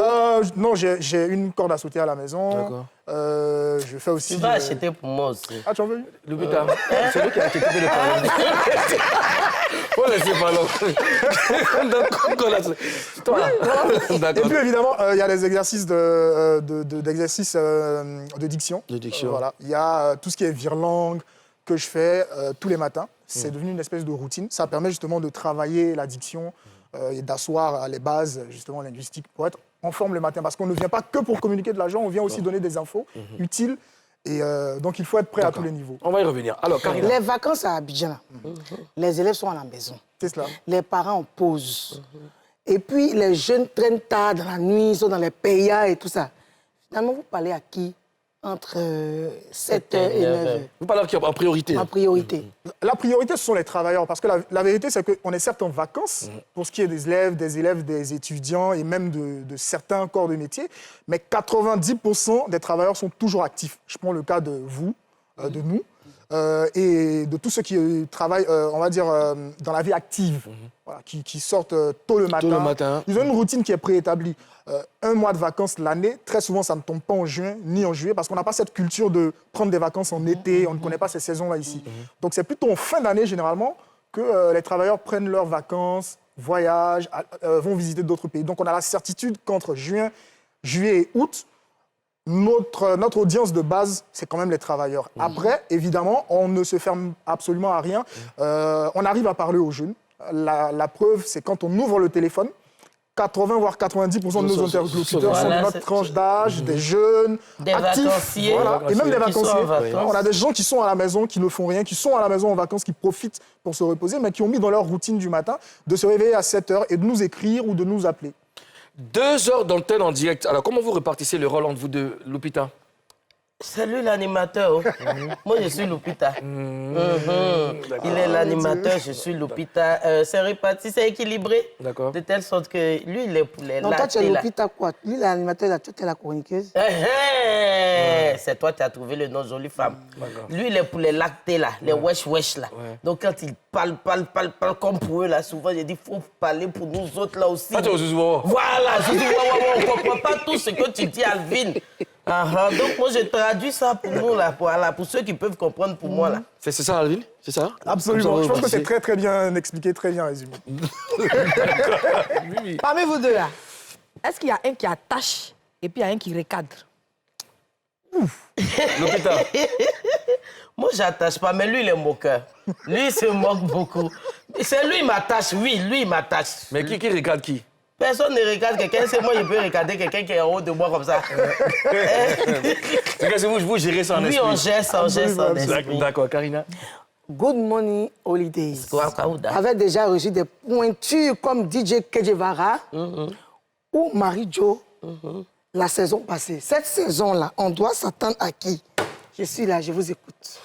Non, j'ai une corde à sauter à la maison. D'accord. Je fais aussi... Tu vas acheter pour moi aussi. Ah, tu en veux une? Lupita, c'est lui qui a été coupé le problème. Faut laisser parler. Et puis évidemment, il y a les exercices d'exercice de diction. De diction. Voilà. Il y a tout ce qui est virelangue que je fais tous les matins. C'est devenu une espèce de routine. Ça permet justement de travailler la diction et d'asseoir les bases justement linguistiques pour être en forme le matin. Parce qu'on ne vient pas que pour communiquer de l'argent, on vient aussi donner des infos utiles. Et donc, il faut être prêt à tous les niveaux. On va y revenir. Alors, Karina. Les vacances à Abidjan, là, les élèves sont à la maison. C'est cela. Les parents en pause. Et puis, les jeunes traînent tard dans la nuit, ils sont dans les payas et tout ça. Finalement, vous parlez à qui entre 7h et 9h. Vous parlez en priorité. En priorité. La priorité, ce sont les travailleurs, parce que la vérité, c'est qu'on est certes en vacances, pour ce qui est des élèves, des étudiants et même de certains corps de métier, mais 90% des travailleurs sont toujours actifs. Je prends le cas de vous, de nous, et de tous ceux qui travaillent, on va dire, dans la vie active, voilà, qui sortent tôt le matin. Ils ont une routine qui est préétablie. Un mois de vacances l'année, très souvent, ça ne tombe pas en juin ni en juillet parce qu'on n'a pas cette culture de prendre des vacances en été, on ne connaît pas ces saisons-là ici. Donc c'est plutôt en fin d'année, généralement, que les travailleurs prennent leurs vacances, voyagent, vont visiter d'autres pays. Donc on a la certitude qu'entre juin, juillet et août, notre audience de base, c'est quand même les travailleurs. Après, évidemment, on ne se ferme absolument à rien. On arrive à parler aux jeunes. La preuve, c'est quand on ouvre le téléphone, 80 voire 90% de nos interlocuteurs sont de notre tranche d'âge, des jeunes, des actifs, vacanciers, et même des vacanciers. vacances. On a des gens qui sont à la maison, qui ne font rien, qui sont à la maison en vacances, qui profitent pour se reposer, mais qui ont mis dans leur routine du matin de se réveiller à 7h et de nous écrire ou de nous appeler. 2 heures d'antenne en direct. Alors, comment vous répartissez le rôle entre vous deux, Lupita? Salut l'animateur. Moi, je suis Lupita. Il est l'animateur, je suis Lupita. C'est réparti, c'est équilibré. D'accord. De telle sorte que lui, il est pour les Non, toi, tu es Lupita quoi? Lui, l'animateur, là, toi, tu es la chroniqueuse. C'est toi qui as trouvé le nom jolie femme. Lui, il est pour les lactés, là, les wesh-wesh, là. Donc, quand il parle comme pour eux, là, souvent, j'ai dit, il faut parler pour nous autres, là aussi. Ah, tu vois, voilà, je dis, on ne comprend pas tout ce que tu dis, Alvin. Donc, moi, je traduis ça pour nous, là, pour ceux qui peuvent comprendre pour moi, là. C'est ça, Alvin? C'est ça? Absolument. Je pense que c'est très, très bien expliqué, très bien résumé. Parmi vous deux, là, est-ce qu'il y a un qui attache et puis il y a un qui recadre? Lupita. Moi, j'attache pas, mais lui, il est moqueur. Lui, il se moque beaucoup. C'est lui, il m'attache, oui, lui, il m'attache. Mais qui regarde qui? Personne ne regarde quelqu'un, c'est moi, je peux regarder quelqu'un qui est en haut de moi comme ça. C'est vous gérez ça en esprit. Oui, on gère ça en esprit. D'accord, Karina. Good Morning Holidays avait déjà reçu des pointures comme DJ Kejevara ou Marie-Jo la saison passée. Cette saison-là, on doit s'attendre à qui? Je suis là, je vous écoute.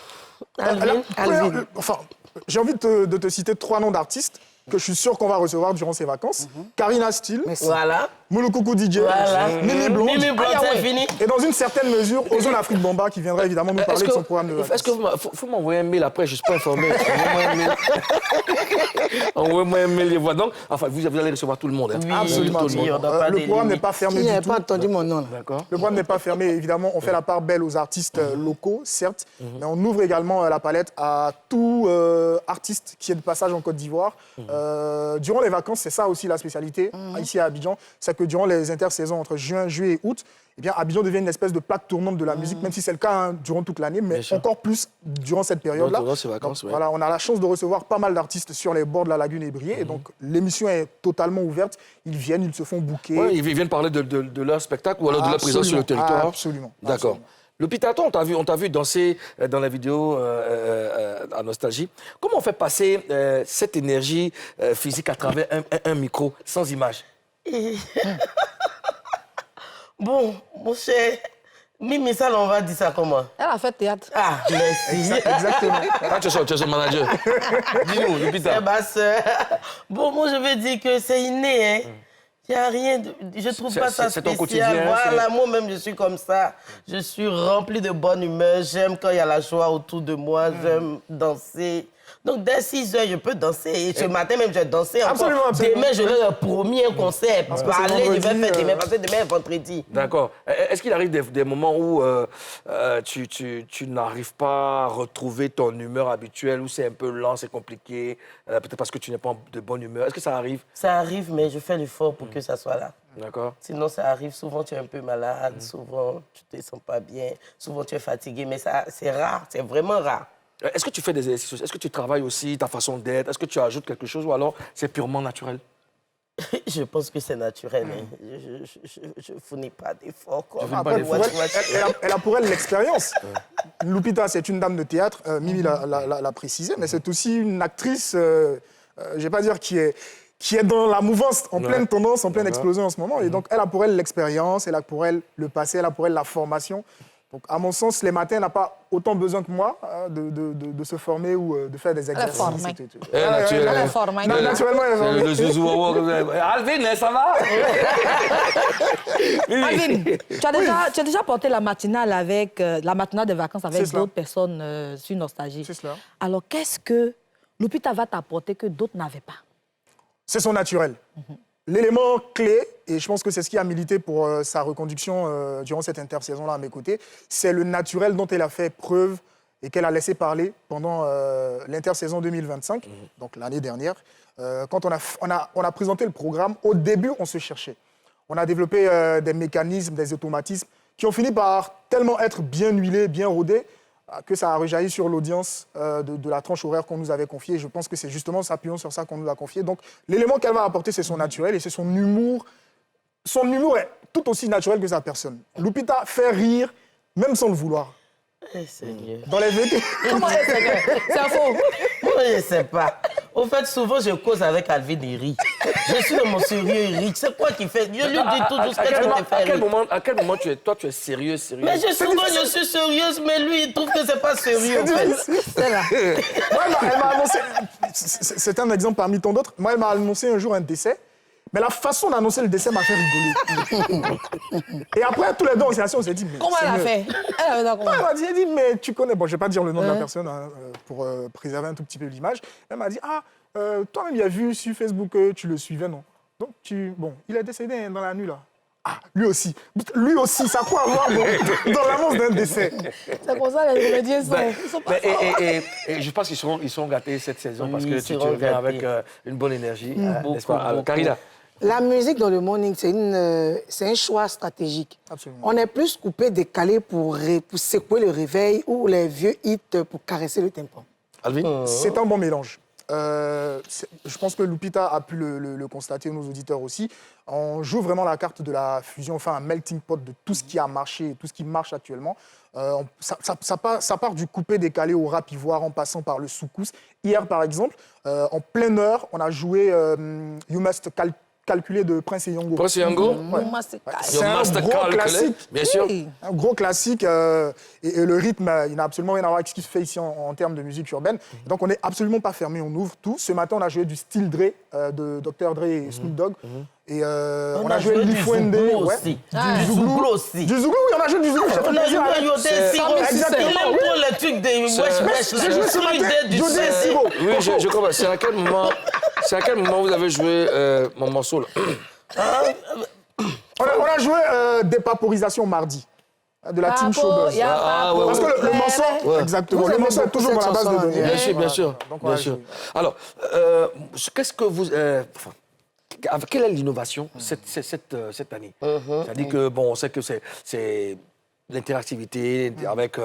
Alvin. Enfin, j'ai envie de te citer 3 noms d'artistes que je suis sûr qu'on va recevoir durant ces vacances. Karina Steele, voilà. Moulokoukou DJ, voilà. Mimi Blonde, c'est fini. Et dans une certaine mesure, Ozone Afrique Bomba qui viendra évidemment nous parler de son programme de vacances. Est-ce que faut m'envoyer un mail après, je ne suis pas informé. Envoyez-moi un mail, les voix. Donc, enfin, vous allez recevoir tout le monde. Hein. Oui, absolument. Le programme n'est pas fermé du tout. Qui n'a pas entendu mon nom. D'accord. Le programme n'est pas fermé, évidemment. On fait la part belle aux artistes locaux, certes, mais on ouvre également la palette à tout artiste qui est de passage en Côte d'Ivoire. Durant les vacances, c'est ça aussi la spécialité ici à Abidjan, c'est que durant les intersaisons entre juin, juillet et août, eh bien, Abidjan devient une espèce de plaque tournante de la musique, même si c'est le cas durant toute l'année, mais encore plus durant cette période-là. Durant ces vacances, oui. Voilà, on a la chance de recevoir pas mal d'artistes sur les bords de la lagune Ébrié, et donc l'émission est totalement ouverte. Ils viennent, ils se font booker. Ouais, ils viennent parler de leur spectacle ou alors de leur présence sur le territoire. Absolument. D'accord. Lupita, on t'a vu danser dans la vidéo à Nostalgie. Comment on fait passer cette énergie physique à travers un micro sans image? Bon, mon cher, Mimi Sall, on va dire ça comment? Elle a fait théâtre. Ah, merci. Exactement. Ah, tu es son manager. Dis-nous, Lupita. C'est ma soeur. Bon, moi, je veux dire que c'est inné, hein. Il n'y a rien de... Je trouve pas ça spécial. C'est ton quotidien. Voilà, moi-même, je suis comme ça. Je suis rempli de bonne humeur. J'aime quand il y a la joie autour de moi. J'aime danser. Donc, dès 6 heures, je peux danser. Et ce matin même, j'ai dansé encore. Absolument. Demain, je vais promis un concert. Parler, je vais faire demain, parce que demain est vendredi. D'accord. Est-ce qu'il arrive des moments où tu n'arrives pas à retrouver ton humeur habituelle, où c'est un peu lent, c'est compliqué, peut-être parce que tu n'es pas de bonne humeur? Est-ce que ça arrive? Ça arrive, mais je fais l'effort pour que ça soit là. D'accord. Sinon, ça arrive. Souvent, tu es un peu malade. Souvent, tu ne te sens pas bien. Souvent, tu es fatigué. Mais ça, c'est rare. C'est vraiment rare. Est-ce que tu fais des exercices? Est-ce que tu travailles aussi ta façon d'être? Est-ce que tu ajoutes quelque chose ou alors c'est purement naturel? Je pense que c'est naturel. Hein. Je ne fournis pas d'efforts. Elle a pour elle l'expérience. Lupita, c'est une dame de théâtre. Mimi l'a précisé, mais c'est aussi une actrice, je ne vais pas dire qui est dans la mouvance, en pleine tendance, en pleine explosion en ce moment. Et donc, elle a pour elle l'expérience, elle a pour elle le passé, elle a pour elle la formation. Donc, à mon sens, les matins n'a pas autant besoin que moi de se former ou de faire des exercices. Naturellement, le zouzou. Alvin, ça va? Alvin, tu as déjà porté la matinale avec la matinale de vacances avec d'autres personnes sur Nostalgie. C'est cela. Alors, qu'est-ce que Lupita va t'apporter que d'autres n'avaient pas? C'est son naturel. L'élément clé, et je pense que c'est ce qui a milité pour sa reconduction durant cette intersaison-là à mes côtés, c'est le naturel dont elle a fait preuve et qu'elle a laissé parler pendant l'intersaison 2025, donc l'année dernière. Quand on a présenté le programme, au début, on se cherchait. On a développé des mécanismes, des automatismes qui ont fini par tellement être bien huilés, bien rodés, que ça a rejailli sur l'audience de la tranche horaire qu'on nous avait confiée. Je pense que c'est justement s'appuyant sur ça qu'on nous a confié. Donc, l'élément qu'elle va apporter, c'est son naturel et c'est son humour. Son humour est tout aussi naturel que sa personne. Lupita fait rire, même sans le vouloir. Dans les VT. Comment c'est faux? Moi, je ne sais pas. Au fait, souvent, je cause avec Alvin et rit. Je suis dans mon sérieux, il rit. C'est quoi qui fait? Je lui dis tout ce qu'est-ce que tu fais. À quel moment tu es sérieux? Mais je suis sérieuse, mais lui, il trouve que c'est pas sérieux, en fait. C'est là. Elle m'a annoncé... C'est un exemple parmi tant d'autres. Moi, elle m'a annoncé un jour un décès. Mais la façon d'annoncer le décès m'a fait rigoler. Et après, tous les deux, on s'est dit... Mais comment elle a fait? Elle m'a dit, mais tu connais... Bon, je ne vais pas dire le nom de la personne pour préserver un tout petit peu l'image. Elle m'a dit, toi-même, il a vu sur Facebook que tu le suivais, non? Donc, bon, il est décédé dans la nuit, là. Ah, lui aussi. Lui aussi, ça quoi avoir dans l'annonce d'un décès? C'est pour ça que les comédiens sont pas et je pense qu'ils seront gâtés cette saison parce que tu reviens avec une bonne énergie. N'est-ce pas? Alors, Karina. La musique dans le morning, c'est un choix stratégique. Absolument. On est plus coupé, décalé pour secouer le réveil ou les vieux hits pour caresser le tympan. Alvin? C'est un bon mélange. Je pense que Lupita a pu le constater, nos auditeurs aussi. On joue vraiment la carte de la fusion, enfin un melting pot de tout ce qui a marché et tout ce qui marche actuellement. Ça part du coupé décalé au rap ivoire en passant par le soukous. Hier, par exemple, en pleine heure, on a joué You Must Calculer de Prince et Yongo. Prince et Yongo? C'est un gros classique. Bien sûr. Un gros classique. Et le rythme, il n'a absolument rien à voir avec ce qui se fait ici en termes de musique urbaine. Donc, on n'est absolument pas fermé, on ouvre tout. Ce matin, on a joué du Still Dre, de Dr. Dre et Snoop Dogg. Et on a joué du Zouglou aussi. Du Zouglou aussi. Du Zouglou, oui, on a joué du Zouglou. On a joué à Yodé Siro. Exactement. Il aime trop le truc des wesh-wesh. J'ai joué ce matin Yodé Siro. Oui, je comprends. C'est à quel moment vous avez joué mon morceau là? On a joué Dépaporisation mardi. De la team Showbuzz. Parce que le morceau, exactement, le morceau est toujours dans la base de données. Bien sûr. Alors, qu'est-ce que vous... quelle est l'innovation cette année? C'est-à-dire que, bon, on sait que c'est l'interactivité avec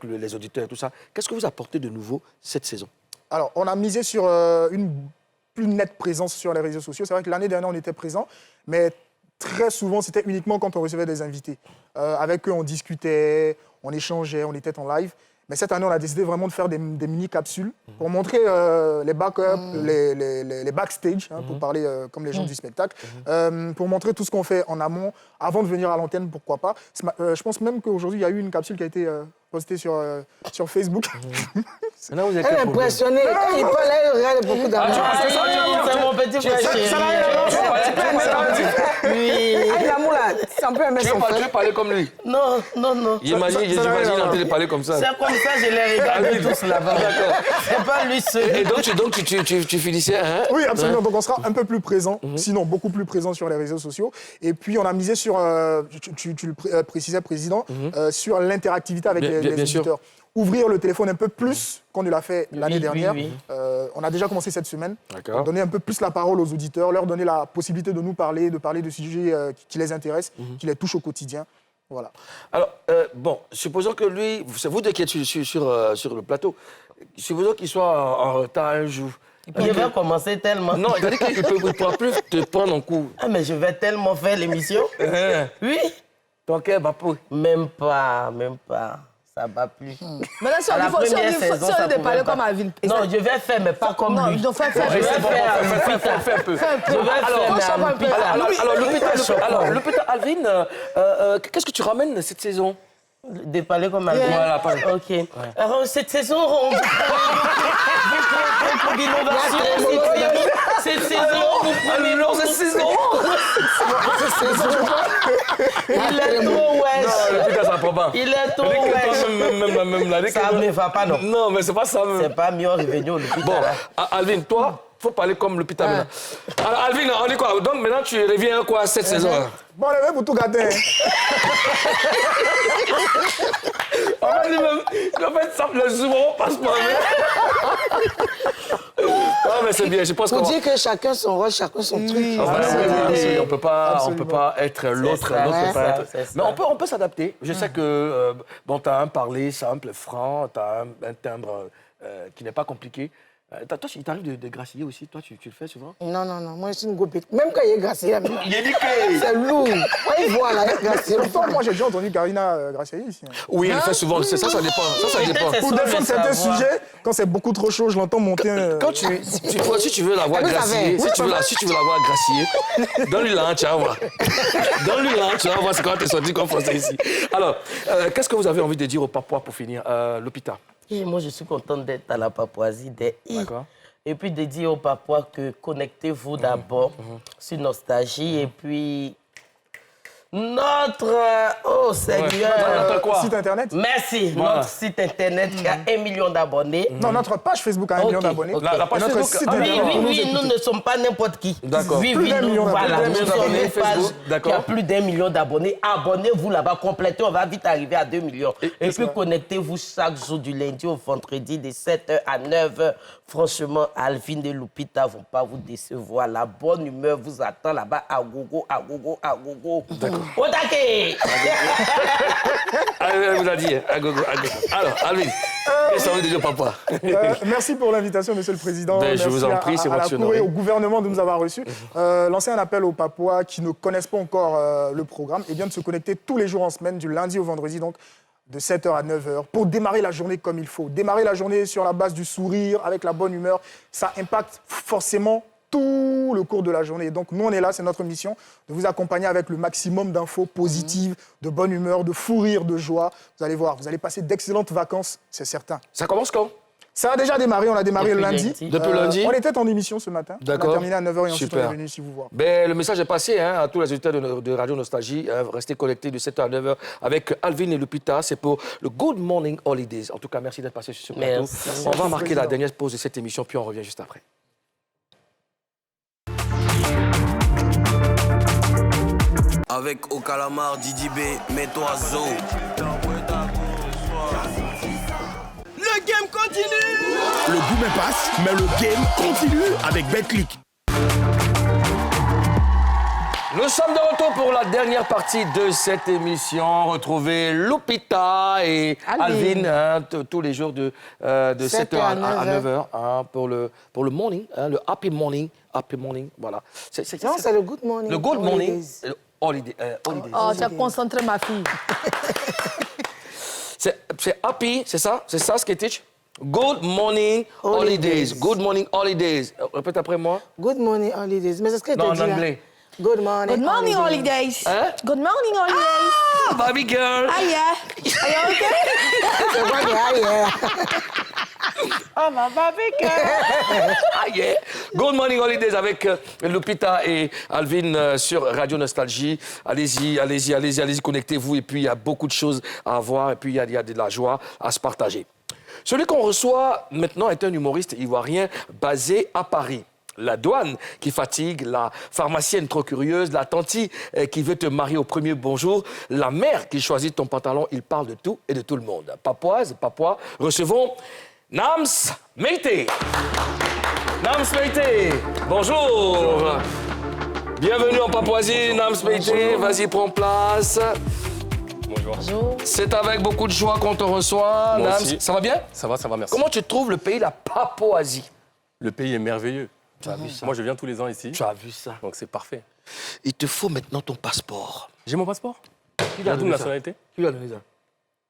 les auditeurs et tout ça. Qu'est-ce que vous apportez de nouveau cette saison? Alors, on a misé sur une plus nette présence sur les réseaux sociaux. C'est vrai que l'année dernière, on était présent, mais très souvent, c'était uniquement quand on recevait des invités. Avec eux, on discutait, on échangeait, on était en live. Mais cette année, on a décidé vraiment de faire des mini-capsules pour montrer les backups, les backstage, pour parler comme les gens du spectacle, pour montrer tout ce qu'on fait en amont, avant de venir à l'antenne, pourquoi pas. Je pense même qu'aujourd'hui, il y a eu une capsule qui a été postée sur Facebook. Elle est impressionnée. Quand il parle, elle regarde beaucoup d'amour. C'est mon petit frère. Oui. L'amour, là, c'est un peu un mec. Tu veux parler comme lui? Non. J'imagine en train de parler comme ça. C'est comme ça, je les regarde tous là-bas. C'est pas lui seul. Et donc tu finissais, hein? Oui, absolument. Donc on sera un peu plus présent, sinon beaucoup plus présent sur les réseaux sociaux. Et puis on a misé sur, tu le précisais, Président, sur l'interactivité avec les auditeurs. Ouvrir le téléphone un peu plus qu'on ne l'a fait l'année dernière. On a déjà commencé cette semaine. Donner un peu plus la parole aux auditeurs, leur donner la possibilité de nous parler, de parler de sujets qui les intéressent, qui les touchent au quotidien. Voilà. Alors, supposons que lui, c'est vous deux qui êtes sur le plateau, supposons qu'il soit en retard un jour. Il va commencer tellement. Non, il a dit qu'il ne pourra plus te prendre en cours. Ah, mais je vais tellement faire l'émission. Oui. Donc, Même pas. Ça va plus. Maintenant, si on dit parler comme Alvin. Non, je vais faire, mais pas comme lui. Non, fais un peu. Alors, Lupita, Alvin, qu'est-ce que tu ramènes cette saison? De parler comme Alvin. Voilà, pas... Ok. Alors, cette saison, on vous promet d'innovation. Cette saison, vous promet... Alors, cette saison Il est trop wesh. Non, putain, ça prend pas. Il est trop wesh. Même là, Ça ne va pas, non. Non, mais c'est pas ça. Même. C'est pas mieux revenu au l'hôpital. Bon, Alvin, toi, faut parler comme l'hôpital maintenant. Alors, Alvin, on dit quoi? Donc maintenant, tu reviens quoi cette saison? Bon, le même pour tout gâter. En fait, ça, le souvent passe pas. Non, mais c'est bien, je pense qu'on... Pour dire que chacun son rôle, chacun son truc. On peut pas être l'autre, l'autre peut pas être. Mais on peut s'adapter. Je sais que bon, tu as un parler simple, franc, tu as un timbre qui n'est pas compliqué. Toi, il t'arrive de gracier aussi, toi, tu le fais souvent? Non, moi je suis une gobette. Même quand il est gracié, il est niqué. C'est lourd. Il voit là, il est gracié. Pourtant, moi j'ai déjà entendu Karina gracier ici. Oui, elle le fait souvent, ça dépend. Ça dépend. Pour défendre certains sujets, quand c'est beaucoup trop chaud, je l'entends monter. Quand si tu veux la voir gracier, si tu veux la voir gracier, donne-lui là, tu vas voir. Donne-lui là, tu vas voir c'est quand t'es sorti comme français ici. Alors, qu'est-ce que vous avez envie de dire aux Papouas pour finir l'hôpital? Et moi, je suis contente d'être à la Papouasie. D'accord. Et puis de dire aux Papouas que connectez-vous d'abord sur Nostalgie. Et puis notre... Oh Seigneur! Notre quoi? Site internet? Merci. Voilà. Notre site internet qui a 1 million d'abonnés. Non, notre page Facebook a 1 million d'abonnés. La page Notre Facebook, site ah, internet. Oui, nous ne sommes pas n'importe qui. D'accord. Oui, Plus d'1 million voilà, d'abonnés. nous sommes une page Facebook, qui a plus d'1 million d'abonnés. Abonnez-vous là-bas, complétez, on va vite arriver à 2 millions. Et puis connectez-vous chaque jour du lundi au vendredi de 7h à 9h. Franchement, Alvin et Lupita ne vont pas vous décevoir. La bonne humeur vous attend là-bas à gogo, à gogo, à gogo. D'accord. Au taquet. Elle vous a dit, à gogo, à gogo. Alors, Alvin, qu'est-ce que ça veut dire, papa? Merci pour l'invitation, Monsieur le Président. Ben, je Merci vous en prie, c'est à la votre Cour et honneur. au gouvernement de nous avoir reçus. Lancer un appel aux Papouas qui ne connaissent pas encore le programme et bien de se connecter tous les jours en semaine, du lundi au vendredi, donc de 7h à 9h, pour démarrer la journée comme il faut. Démarrer la journée sur la base du sourire, avec la bonne humeur, ça impacte forcément tout le cours de la journée. Et donc, nous, on est là, c'est notre mission, de vous accompagner avec le maximum d'infos positives, de bonne humeur, de fou rire, de joie. Vous allez voir, vous allez passer d'excellentes vacances, c'est certain. Ça commence quand? Ça a déjà démarré, on a démarré Depuis le lundi. lundi. Depuis lundi? On était en émission ce matin. D'accord. On a terminé à 9h et ensuite Super. on est venu ici vous voir. Ben, le message est passé à tous les auditeurs de Radio Nostalgie. Restez connectés de 7h à 9h avec Alvin et Lupita. C'est pour le Good Morning Holidays. En tout cas, merci d'être passé sur ce plateau. Merci. On va marquer la Président. dernière pause de cette émission, puis on revient juste après. Avec au calamar, Didi B, mets-toi zo. Le game continue. Le boom passe, mais le game continue avec Betclic. Nous sommes de retour pour la dernière partie de cette émission. Retrouvez Lupita et Alvin tous les jours de 7h à 9h pour le morning, le happy morning. Happy morning, voilà. Non, c'est le good morning. Le good morning. holidays. Le holiday, holidays. Oh, tu as concentré ma fille. C'est happy, c'est ça? C'est ça ce qui teach? Good morning holidays. Good morning holidays. Répète après moi. Good morning holidays. Mais c'est ce que Non, tu en dis anglais. Good morning. Good morning, holidays. Hein? Good morning, holidays. Ah, baby girl. Ah, yeah. Are you okay? C'est quoi qui est ailleurs? Oh, ma baby girl. Ah, yeah. Good morning holidays avec Lupita et Alvin sur Radio Nostalgie. Allez-y, connectez-vous. Et puis, il y a beaucoup de choses à voir. Et puis, il y a de la joie à se partager. Celui qu'on reçoit maintenant est un humoriste ivoirien basé à Paris. La douane qui fatigue, la pharmacienne trop curieuse, la tantie qui veut te marier au premier bonjour, la mère qui choisit ton pantalon, il parle de tout et de tout le monde. Papouas, recevons Nams Meïté. Nams Meïté, bonjour. Bienvenue en Papouasie, Nams Meïté, vas-y, prends place. Bonjour. C'est avec beaucoup de joie qu'on te reçoit. Moi Nams, aussi. ça va bien? Ça va, merci. Comment tu trouves le pays, la Papouasie? Le pays est merveilleux. Tu as vu ça? Moi, je viens tous les ans ici. Tu as vu ça? Donc, c'est parfait. Il te faut maintenant ton passeport. J'ai mon passeport. Qui J'ai la double nationalité. Qui lui a donné ça?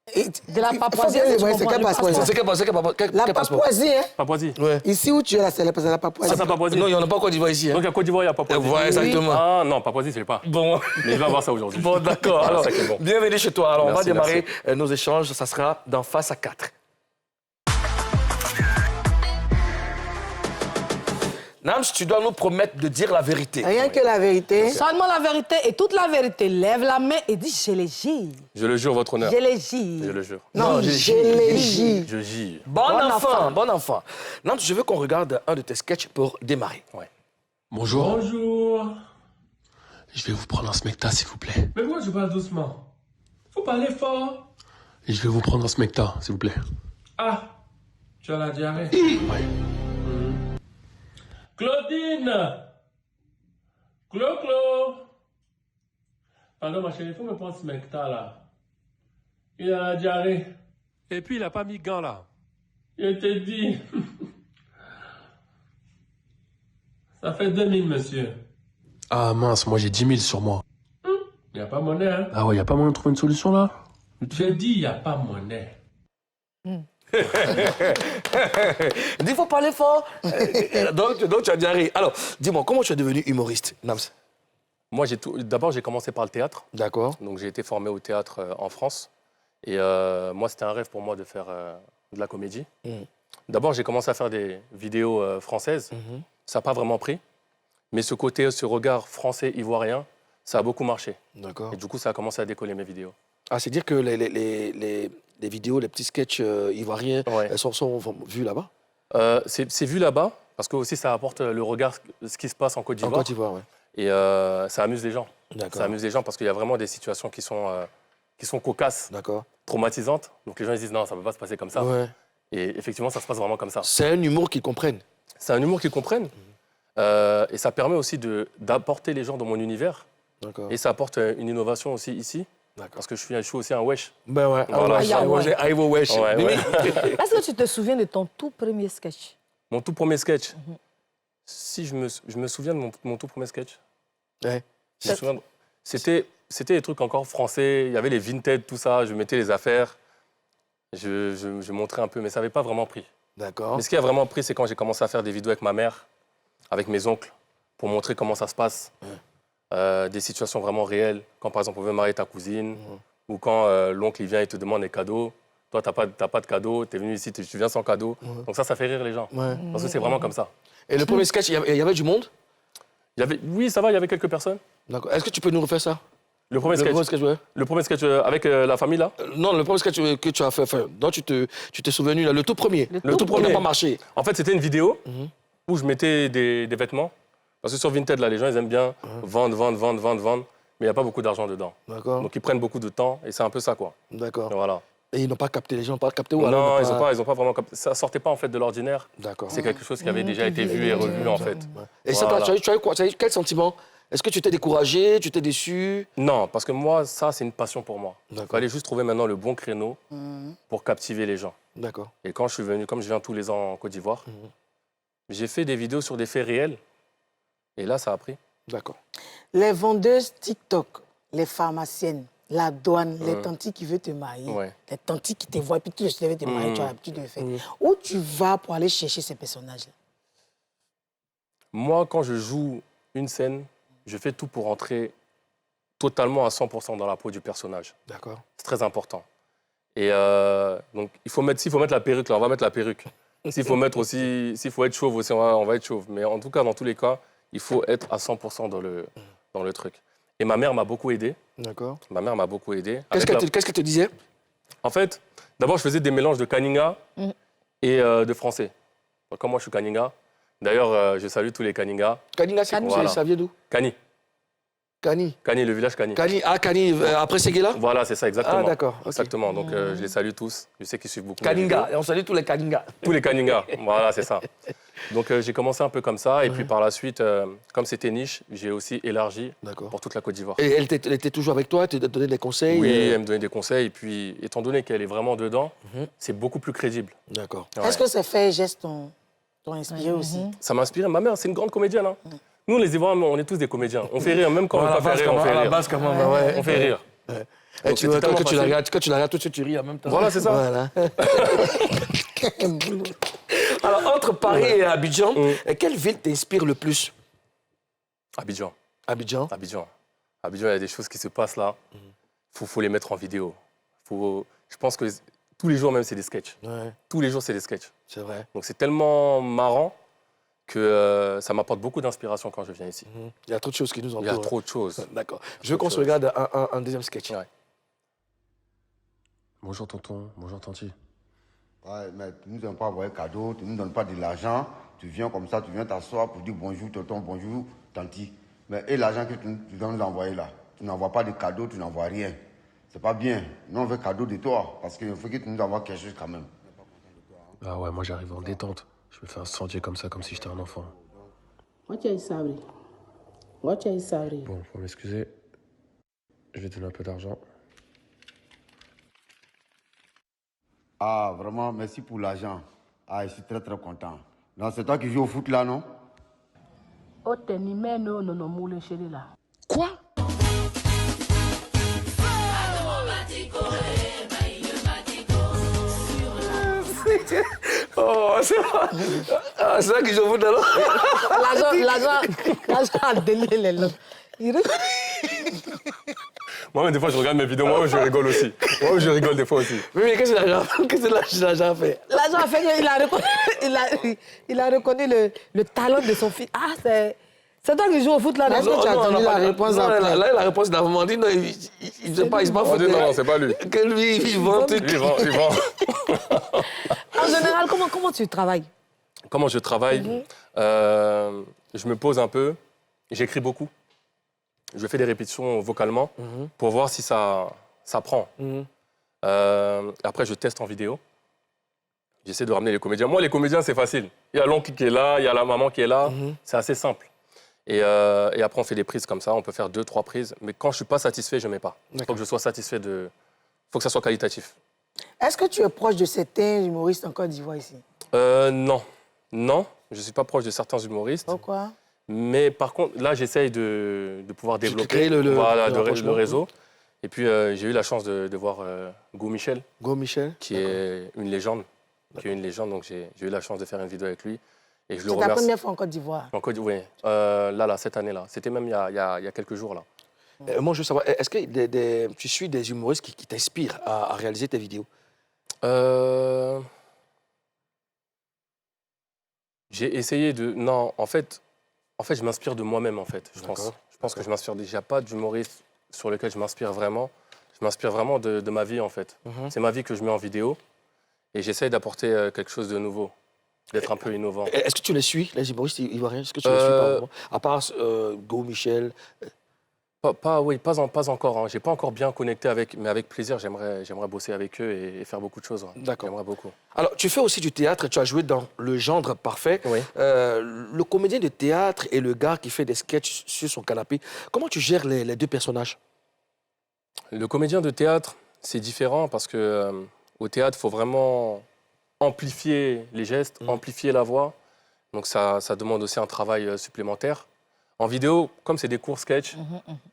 De la Papouasie, C'est tu quel comprends, le passeport? passeport. C'est quel La passeport? Papouasie, hein? Papouasie. Ouais. Ici où tu es là, c'est la Papouasie. Ah, c'est Papouasie. Non, il n'y en a pas en Côte d'Ivoire ici. Hein. Donc à Côte d'Ivoire, il y a Papouasie. Voilà, exactement. Ah non, Papouasie, je ne l'ai pas. Bon. Mais je vais avoir ça aujourd'hui. Bon, d'accord. Voilà, Alors, ça qui est bon. bienvenue chez toi. Alors, on va Merci, démarrer nos échanges. Ça sera dans Face à 4. Nams, tu dois nous promettre de dire la vérité. Rien que la vérité. Seulement la vérité et toute la vérité. Lève la main et dis je les gire. Je le jure, votre honneur. Je les Je gire. le jure. Non, je les gire. Je gire. Bon enfant, bon enfant. Nams, je veux qu'on regarde un de tes sketchs pour démarrer. Ouais. Bonjour. Bonjour. Je vais vous prendre un smecta, s'il vous plaît. Mais moi, je parle doucement. Faut parler fort. Je vais vous prendre un smecta, s'il vous plaît. Ah, tu as la diarrhée. Ouais. Claudine. Clo. Pardon, ma chérie, il faut me prendre ce mec-là, là. Il a la diarrhée. Et puis, il n'a pas mis gants, là. Je te dis. Ça fait 2000, monsieur. Ah mince, moi j'ai 10 000 sur moi. Il n'y a pas monnaie, hein. Ah ouais, y a pas moyen de trouver une solution là? Je dis, il n'y a pas monnaie. Il faut parler fort. donc, tu as diarrhée. Alors, dis-moi, comment tu es devenu humoriste, Nams? Moi, d'abord, j'ai commencé par le théâtre. D'accord. Donc, j'ai été formé au théâtre en France. Et moi, c'était un rêve pour moi de faire de la comédie. D'abord, j'ai commencé à faire des vidéos françaises. Ça n'a pas vraiment pris. Mais ce côté, ce regard français ivoirien, ça a beaucoup marché. D'accord. Et du coup, ça a commencé à décoller mes vidéos. Ah, c'est dire que les vidéos, les petits sketchs ivoiriens, Ouais. elles sont vues là-bas? C'est vu là-bas, parce que aussi ça apporte le regard, ce qui se passe en Côte En d'Ivoire. Côte d'Ivoire, oui. Et ça amuse les gens. D'accord. Ça amuse les gens parce qu'il y a vraiment des situations qui sont cocasses, D'accord. traumatisantes. Donc les gens ils disent non, ça ne peut pas se passer comme ça. Ouais. Et effectivement, ça se passe vraiment comme ça. C'est un humour qu'ils comprennent. C'est un humour qu'ils comprennent. Et ça permet aussi d'apporter les gens dans mon univers. D'accord. Et ça apporte une innovation aussi ici. Parce que je suis aussi un wesh. Ben ouais. Voilà. I will wesh. Ouais, ouais. Est-ce que tu te souviens de ton tout premier sketch? Mon tout premier sketch. Si je me souviens de mon tout premier sketch. Ouais. Je me souviens c'était des trucs encore français. Il y avait les vintage, tout ça. Je mettais les affaires. Je montrais un peu, mais ça n'avait pas vraiment pris. D'accord. Mais ce qui a vraiment pris, c'est quand j'ai commencé à faire des vidéos avec ma mère, avec mes oncles, pour montrer comment ça se passe. Des situations vraiment réelles. Quand, par exemple, on veut marier ta cousine, ou quand l'oncle il vient et te demande des cadeaux. Toi, tu n'as pas de cadeau, tu es venu ici, tu viens sans cadeau. Donc ça fait rire les gens. Ouais. Parce que c'est vraiment comme ça. Et le premier sketch, il y avait du monde? Oui, ça va, il y avait quelques personnes. D'accord. Est-ce que tu peux nous refaire ça? Le premier sketch, ouais. le premier sketch avec la famille, là? Non, le premier sketch que tu as fait, enfin, dont tu t'es souvenu, là, le tout premier. Le tout premier n'a pas marché. En fait, c'était une vidéo où je mettais des vêtements. Parce que sur Vinted, là, les gens, ils aiment bien vendre. Mais il n'y a pas beaucoup d'argent dedans. D'accord. Donc, ils prennent beaucoup de temps et c'est un peu ça, quoi. D'accord. Voilà. Et ils n'ont pas capté, les gens n'ont pas capté? Ou Non, alors ils n'ont pas vraiment capté. Ça sortait pas, en fait, de l'ordinaire. D'accord. C'est quelque chose qui avait déjà été vu et revu, en fait. Et ça, Voilà. tu as eu quoi? Tu as eu quel sentiment? Est-ce que tu t'es découragé? Tu t'es déçu? Non, parce que moi, ça, c'est une passion pour moi. Il D'accord. fallait juste trouver maintenant le bon créneau pour captiver les gens. D'accord. Et quand je suis venu, comme je viens tous les ans en Côte d'Ivoire, j'ai fait des vidéos sur des faits réels. Et là, ça a pris. D'accord. Les vendeuses TikTok, les pharmaciennes, la douane, les tantis qui veulent te marier, les tantis qui te voient, puis tu veux te marier, tu as l'habitude de le faire. Où tu vas pour aller chercher ces personnages-là? Moi, quand je joue une scène, je fais tout pour entrer totalement à 100% dans la peau du personnage. D'accord. C'est très important. Et donc, s'il faut mettre la perruque, là, on va mettre la perruque. S'il faut être chauve aussi, on va être chauve. Mais en tout cas, dans tous les cas, il faut être à 100% dans le truc. Et ma mère m'a beaucoup aidé. D'accord. Ma mère m'a beaucoup aidé. Qu'est-ce qu'elle te disait? En fait, d'abord, je faisais des mélanges de Kaninga et de français. Donc, comme moi, je suis Kaninga. D'ailleurs, je salue tous les Kaninga. Kaninga, Voilà. ça vient d'où? Kani. Kani. Kani, le village Kani. Kani, après Séguéla? Voilà, c'est ça, exactement. Ah, d'accord. Okay. Exactement. Donc, je les salue tous. Je sais qu'ils suivent beaucoup. Kaninga. Et on salue tous les Kaninga. Tous les Kaninga. Voilà, c'est ça. Donc, j'ai commencé un peu comme ça. Et puis, par la suite, comme c'était niche, j'ai aussi élargi pour toute la Côte d'Ivoire. Et elle était toujours avec toi? Elle te donnait des conseils? Oui, elle me donnait des conseils. Et puis, étant donné qu'elle est vraiment dedans, c'est beaucoup plus crédible. D'accord. Ouais. Est-ce que ces faits et gestes t'ont inspiré aussi? Ça m'a inspiré. Ma mère, c'est une grande comédienne. Hein. Nous, les Ivoiriens, on est tous des comédiens. On fait rire, même quand on ne veut pas faire rire, on fait rire. À la base, quand même, ouais. On fait rire. Ouais. Donc, Et tu vois, c'était quand tellement tu la facile. regardes, tout de suite, tu ris en même temps. Voilà, c'est ça. Voilà. Alors, entre Paris et Abidjan, quelle ville t'inspire le plus? Abidjan. Abidjan. Abidjan. Abidjan, il y a des choses qui se passent là. Faut les mettre en vidéo. Je pense que tous les jours, même, c'est des sketchs. Ouais. Tous les jours, c'est des sketchs. C'est vrai. Donc, c'est tellement marrant que ça m'apporte beaucoup d'inspiration quand je viens ici. Il y a trop de choses qui nous entourent. Il y a trop de choses. D'accord. Je veux qu'on se regarde un deuxième sketch. Ouais. Bonjour tonton, bonjour tanti. Ouais, mais tu ne nous donnes pas un cadeau, tu ne nous donnes pas de l'argent. Tu viens comme ça, tu viens t'asseoir pour dire bonjour tonton, bonjour tanti. Mais et l'argent que tu dois nous envoyer là, tu n'envoies pas de cadeau, tu n'envoies rien. C'est pas bien. Nous on veut cadeau de toi parce qu'il faut que tu nous envoies quelque chose quand même. Ah ouais, moi j'arrive en détente. Je me fais un sentier comme ça, comme si j'étais un enfant. Wacha Sabri. Wacha Sabri. Bon, faut m'excuser. Je vais te donner un peu d'argent. Ah, vraiment, merci pour l'argent. Ah, je suis très très content. Non, c'est toi qui joues au foot là, non? Quoi? Oh, c'est ça qui joue au foot alors? L'argent a délai les langues. Moi, des fois, je regarde mes vidéos, moi, je rigole aussi. Moi, je rigole des fois aussi. Mais qu'est-ce que l'argent a fait? L'argent a fait qu'il a reconnu le talent de son fils. Ah, c'est toi qui joues au foot là. Est-ce que tu as entendu la réponse après? Là, la réponse d'avant dit non, il ne sait pas, il se bat. Non, c'est pas lui. Que lui, il vend tout. Il vend. En général, comment tu travailles? Comment je travaille? Je me pose un peu, j'écris beaucoup. Je fais des répétitions vocalement pour voir si ça prend. Après, je teste en vidéo. J'essaie de ramener les comédiens. Moi, les comédiens, c'est facile. Il y a l'oncle qui est là, il y a la maman qui est là. C'est assez simple. Et après, on fait des prises comme ça. On peut faire 2-3 prises. Mais quand je ne suis pas satisfait, je ne mets pas. Il faut que je sois satisfait de... Il faut que ça soit qualitatif. Est-ce que tu es proche de certains humoristes en Côte d'Ivoire ici? Non. Non, je ne suis pas proche de certains humoristes. Pourquoi? Mais par contre, là, j'essaye de pouvoir développer le réseau. Et puis, j'ai eu la chance de voir Go Michel. Go Michel. Qui est une légende. Donc, j'ai eu la chance de faire une vidéo avec lui. Et je le C'est remercie. ta première fois en Côte d'Ivoire? En Côte d'Ivoire, oui. Là, cette année-là. C'était même il y a quelques jours, là. Moi, je veux savoir, est-ce que tu suis des humoristes qui t'inspirent à réaliser tes vidéos? J'ai essayé de... Non, en fait, je m'inspire de moi-même, en fait, je pense. Je pense que je m'inspire déjà pas d'humoriste sur lequel je m'inspire vraiment. Je m'inspire vraiment de ma vie, en fait. C'est ma vie que je mets en vidéo et j'essaye d'apporter quelque chose de nouveau, d'être un peu innovant. Est-ce que tu les suis, les humoristes ivoiriens? Est-ce que tu les suis par moment? À part Go Michel? Pas encore. Hein. Je n'ai pas encore bien connecté avec... Mais avec plaisir, j'aimerais bosser avec eux et faire beaucoup de choses. D'accord. J'aimerais beaucoup. Alors, tu fais aussi du théâtre, tu as joué dans Le Gendre Parfait. Oui. Le comédien de théâtre et le gars qui fait des sketchs sur son canapé, comment tu gères les deux personnages? Le comédien de théâtre, c'est différent parce que au théâtre, il faut vraiment amplifier les gestes, amplifier la voix. Donc ça demande aussi un travail supplémentaire. En vidéo, comme c'est des courts sketchs,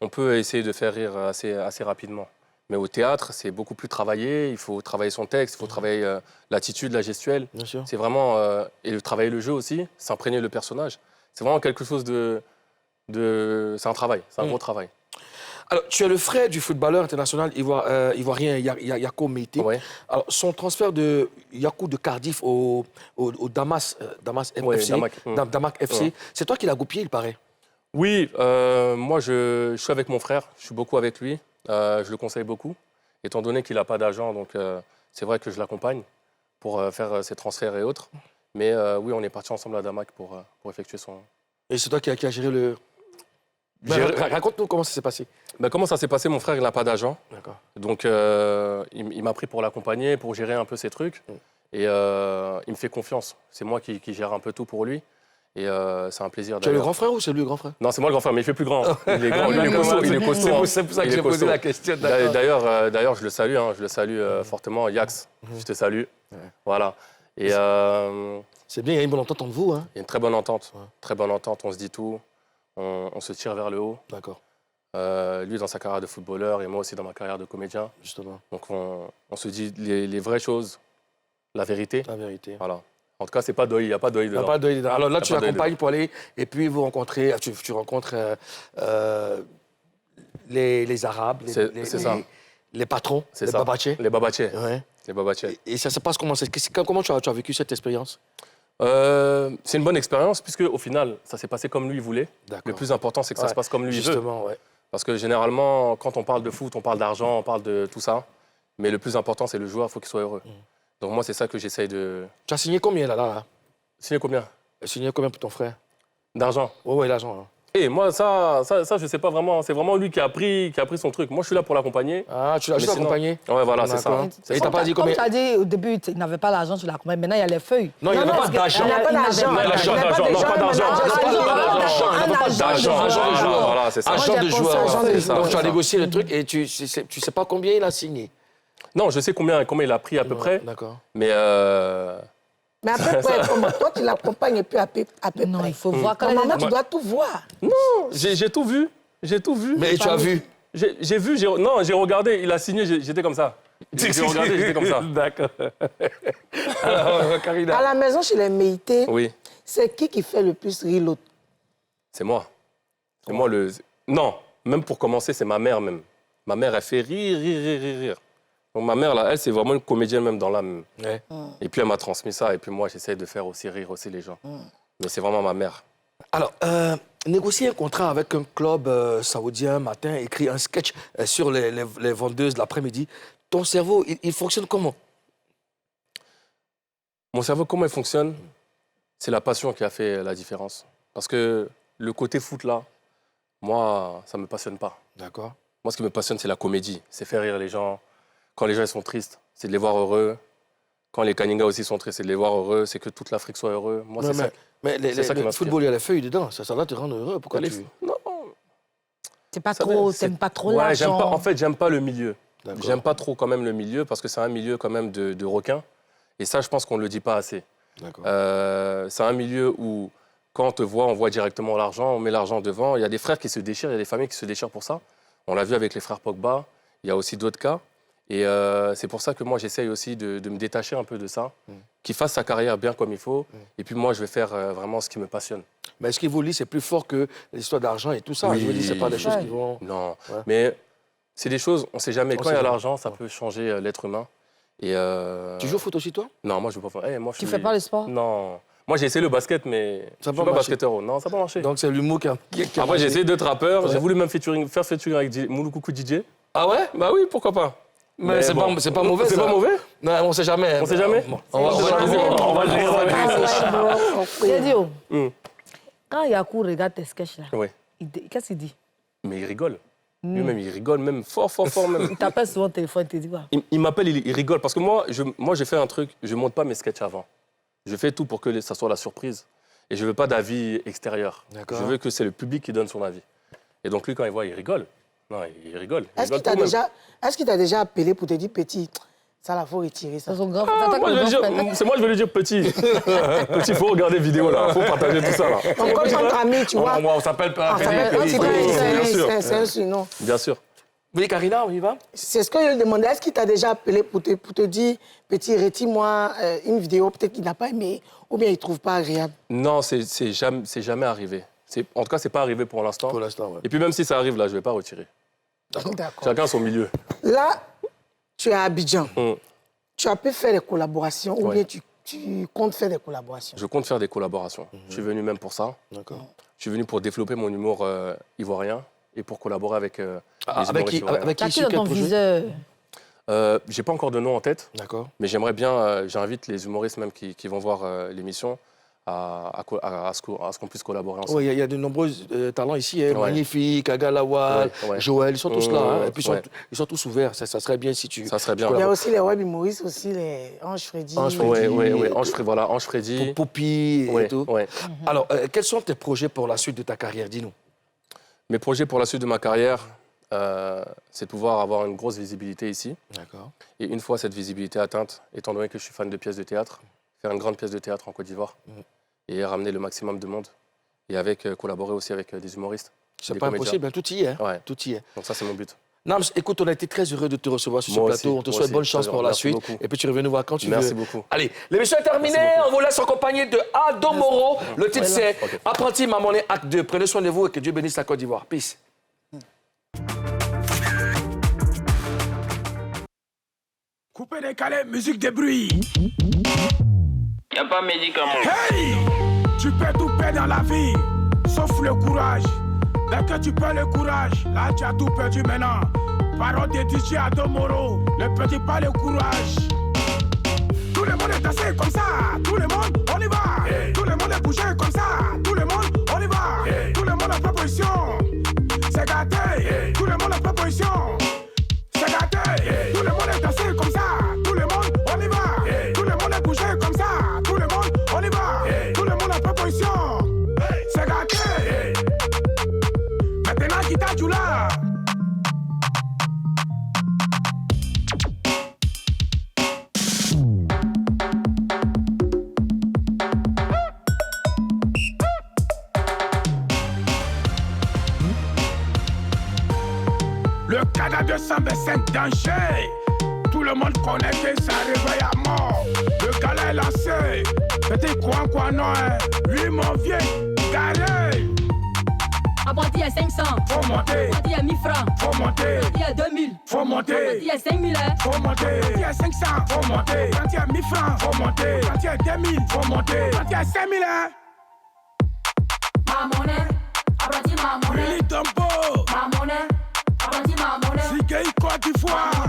on peut essayer de faire rire assez rapidement. Mais au théâtre, c'est beaucoup plus travaillé. Il faut travailler son texte, il faut travailler l'attitude, la gestuelle. C'est vraiment... et travailler le jeu aussi, s'imprégner le personnage. C'est vraiment quelque chose de... C'est un travail, c'est un gros travail. Alors, tu es le frère du footballeur international ivoirien Yako Meïté. Ouais. Alors, son transfert de Yakou de Cardiff au Damas FC, Damak FC, c'est toi qui l'as goupillé, il paraît. Oui, moi je suis avec mon frère, je suis beaucoup avec lui, je le conseille beaucoup, étant donné qu'il n'a pas d'agent, donc c'est vrai que je l'accompagne pour faire ses transferts et autres. Mais oui, on est partis ensemble à Damak pour effectuer son... Et c'est toi qui as géré le... Raconte-nous comment ça s'est passé. Comment ça s'est passé? Mon frère, il n'a pas d'agent. D'accord. Donc, il m'a pris pour l'accompagner, pour gérer un peu ses trucs. Et il me fait confiance. C'est moi qui gère un peu tout pour lui. Et c'est un plaisir. Tu es le grand frère ou c'est lui le grand frère? Non, c'est moi le grand frère, mais il fait plus grand. Il est grand, lui, il est costaud. C'est pour ça que j'ai posé la question. D'ailleurs, je le salue, fortement. Yax, je te salue. Voilà. Et c'est bien, il y a une bonne entente entre vous. Hein. Il y a une très bonne entente. Très bonne entente, on se dit tout. On se tire vers le haut. D'accord. Lui dans sa carrière de footballeur et moi aussi dans ma carrière de comédien. Justement. Donc on se dit les vraies choses, la vérité. La vérité. Voilà. En tout cas, c'est pas deuil, il n'y a pas deuil dedans. Il n'y a pas deuil dedans. Alors là, Y a tu pas deuil l'accompagnes pour aller, et puis vous rencontrez, tu rencontres les Arabes, les patrons, C'est les ça. babatchés. Les babatchés. Ouais. Les babatchés. Et ça se passe comment? Comment tu as vécu cette expérience? C'est une bonne expérience, puisque au final, ça s'est passé comme lui il voulait. Le plus important, c'est que ça se passe comme lui il veut. Justement, ouais. Parce que généralement, quand on parle de foot, on parle d'argent, on parle de tout ça. Mais le plus important, c'est le joueur, il faut qu'il soit heureux. Donc moi, c'est ça que j'essaye de... Tu as signé combien là? Signé combien? Signé combien pour ton frère? D'argent. Oui, l'argent. Hein. Et moi, ça, je sais pas vraiment. C'est vraiment lui qui a pris son truc. Moi, je suis là pour l'accompagner. Ah, tu l'as juste accompagné? Ouais, voilà, c'est ça. Et t'as pas dit combien? Comme tu as dit au début, il n'avait pas l'argent, tu l'accompagnes. Maintenant, il y a les feuilles. Non, il n'y avait pas d'argent. Il n'y a pas d'argent. Non, pas d'argent. Argent de joueur. Voilà, c'est ça. Argent de joueur. Donc tu as ça. négocié le truc et tu sais pas combien il a signé? Non, je sais combien il a pris à peu près. D'accord. Mais Mais à peu près, comment? Toi, tu l'accompagnes et puis à peu près. Non, il faut voir. Normalement, tu dois tout voir. non, j'ai tout vu. J'ai tout vu. Mais tu as vu? J'ai vu, j'ai regardé, il a signé, j'étais comme ça. J'ai regardé, j'étais comme ça. D'accord. Alors, Karina. À la maison, chez les Méités, Oui, c'est qui fait le plus rire l'autre? c'est moi. C'est moi le... Non, même pour commencer, c'est ma mère même. Ma mère, elle fait rire. Donc ma mère, là, elle, c'est vraiment une comédienne même dans l'âme. Ouais. Et puis elle m'a transmis ça, et puis moi, j'essaie de faire aussi rire aussi les gens. Mais c'est vraiment ma mère. Alors, négocier un contrat avec un club saoudien matin, écrire un sketch sur les vendeuses l'après-midi, ton cerveau, il fonctionne comment? Mon cerveau, comment il fonctionne? C'est la passion qui a fait la différence. Parce que le côté foot, là, moi, ça ne me passionne pas. D'accord. Moi, ce qui me passionne, c'est la comédie. C'est faire rire les gens. Quand les gens ils sont tristes, c'est de les voir heureux. Quand les Kaninga aussi sont tristes, c'est de les voir heureux. C'est que toute l'Afrique soit heureux. Moi, c'est ça. Mais c'est ça qui le m'inspire. football, il y a les feuilles dedans. Ça doit te rendre heureux. Pourquoi Non. T'aimes pas trop Ouais, l'argent. en fait, j'aime pas le milieu. D'accord. J'aime pas trop quand même le milieu parce que c'est un milieu quand même de requins. Et ça, je pense qu'on ne le dit pas assez. D'accord. C'est un milieu où, quand on te voit, on voit directement l'argent, on met l'argent devant. Il y a des frères qui se déchirent, il y a des familles qui se déchirent pour ça. On l'a vu avec les frères Pogba. Il y a aussi d'autres cas. Et c'est pour ça que moi, j'essaye aussi de me détacher un peu de ça, qu'il fasse sa carrière bien comme il faut. Et puis moi, je vais faire vraiment ce qui me passionne. Mais ce qui vous lit, c'est plus fort que l'histoire d'argent et tout ça. Oui. Je veux dire, c'est pas des choses qui vont... Non, Ouais. mais c'est des choses, on ne sait jamais. On Quand sait il y a jamais. l'argent, ça peut changer l'être humain. Et Tu joues au foot aussi, toi? Non, moi, je ne veux pas faire. Moi, Tu fais pas le sport? Non. Moi, j'ai essayé le basket, mais je ne suis pas basketteur. Non, ça n'a pas marché. Donc, c'est l'humour qui a Après, marché. j'ai essayé d'être rappeur. Ouais. J'ai voulu même faire featuring avec Mouloukoukou DJ. Ah ouais? Bah oui, pourquoi pas. Mais c'est bon. pas mauvais, C'est ça. pas mauvais? Non, on sait jamais. On sait jamais? Bon, On va le gérer. Yadio, quand Yakou regarde tes sketchs là, Oui. qu'est-ce qu'il dit? Mais il rigole. Lui-même, il rigole, même fort même. Il t'appelle souvent au téléphone, il te dit quoi? Il m'appelle, il rigole. Parce que moi, j'ai fait un truc, je ne monte pas mes sketchs avant. Je fais tout pour que ça soit la surprise. Et je ne veux pas d'avis extérieur. D'accord. Je veux que c'est le public qui donne son avis. Et donc lui, quand il voit, il rigole. Non, il rigole. Il Est-ce rigole qu'il t'a déjà appelé pour te dire, petit, ça, là, faut retirer ça? Son grand c'est moi, je vais lui dire petit. Petit, il faut regarder vidéo là. Il faut partager tout ça là. Donc, comme entre amis, tu vois. On s'appelle pas C'est un surnom. Bien sûr. Oui, Karina, on y va? C'est ce que je lui demandais. Est-ce qu'il t'a déjà appelé pour te dire, petit, retire-moi une vidéo, peut-être qu'il n'a pas aimé, ou bien il ne trouve pas agréable? Non, c'est jamais arrivé. En tout cas, c'est pas arrivé pour l'instant. Pour l'instant, ouais. Et puis même si ça arrive là, je vais pas retirer. D'accord. Chacun son milieu. Là, tu es à Abidjan. Tu as pu faire des collaborations, ou bien tu comptes faire des collaborations? Je compte faire des collaborations. Je suis venu même pour ça. D'accord. Je suis venu pour développer mon humour ivoirien et pour collaborer avec les humoristes ivoiriens. Avec T'as qui qui dans ton viseur? J'ai pas encore de nom en tête. D'accord. Mais j'aimerais bien, j'invite les humoristes même qui vont voir l'émission à ce qu'on puisse collaborer ensemble. Oui, il y a de nombreux talents ici. Hein. Ouais. Magnifique, Agalawal, Ouais. Joël, ils sont tous là. Hein. Et puis Ouais. ils sont tous ouverts. Ça serait bien si tu... Ça serait bien. Il y a aussi les web humoristes, aussi les Ange Freddy. Ange Freddy. Oui. Ange Freddy. Poupie et Ouais, tout. ouais. Alors, quels sont tes projets pour la suite de ta carrière? Dis-nous. Mes projets pour la suite de ma carrière, c'est de pouvoir avoir une grosse visibilité ici. D'accord. Et une fois cette visibilité atteinte, étant donné que je suis fan de pièces de théâtre, faire une grande pièce de théâtre en Côte d'Ivoire et ramener le maximum de monde. Et collaborer aussi avec des humoristes. C'est des pas comédiens. impossible, hein, tout y est. Hein. Ouais. Tout y est. Donc ça, c'est mon but. Nams, écoute, on a été très heureux de te recevoir sur ce Moi plateau. aussi, On te moi souhaite aussi. bonne chance pour la Merci suite. beaucoup. Et puis tu reviens nous voir quand tu veux. Merci beaucoup. Allez, l'émission est terminée. On vous laisse en compagnie de Ado Moro. Le titre, c'est Apprenti Mamoné Acte 2. Prenez soin de vous et que Dieu bénisse la Côte d'Ivoire. Peace. Coupé décalé, musique de bruit. Y'a pas médicament. Hey! Tu peux tout perdre dans la vie, sauf le courage. Dès que tu perds le courage, là tu as tout perdu maintenant. Parole de DJ Ado Moro, ne perds pas le courage. Tout le monde est dansé comme ça, tout le monde, on y va. Hey. Tout le monde est bougé comme ça, tout le monde, on y va. Hey. Tout le monde en proposition, c'est gâté. Hey. Tout le monde en proposition, c'est gâté. Hey. Tout le monde est dansé comme ça, tout le monde, on y va. Hey. Tout le monde est bougé comme ça, tout le monde, on y va. Hey. Tout le monde en proposition, c'est gâté. Hey. Maintenant, Guita Djoula. Le cadavre de 125 danger. Tout le monde connaît que ça réveille à mort. Le gala est lancé. C'était quoi non, hein? Lui, mon vieux, galé. Apprenti à 500. Faut monter. Apprenti à 1000 francs. Faut monter. Apprenti à 2000. Faut monter. Apprenti à 5000. Faut monter. Apprenti à 500. Faut monter. Apprenti à 1000 francs. Faut monter. Apprenti à 2000. Faut monter. Apprenti à 5000. Ma monnaie. Apprenti ma monnaie. Billy Tombo. Ma monnaie. Apprenti ma monnaie. Sigay Côte d'Ivoire.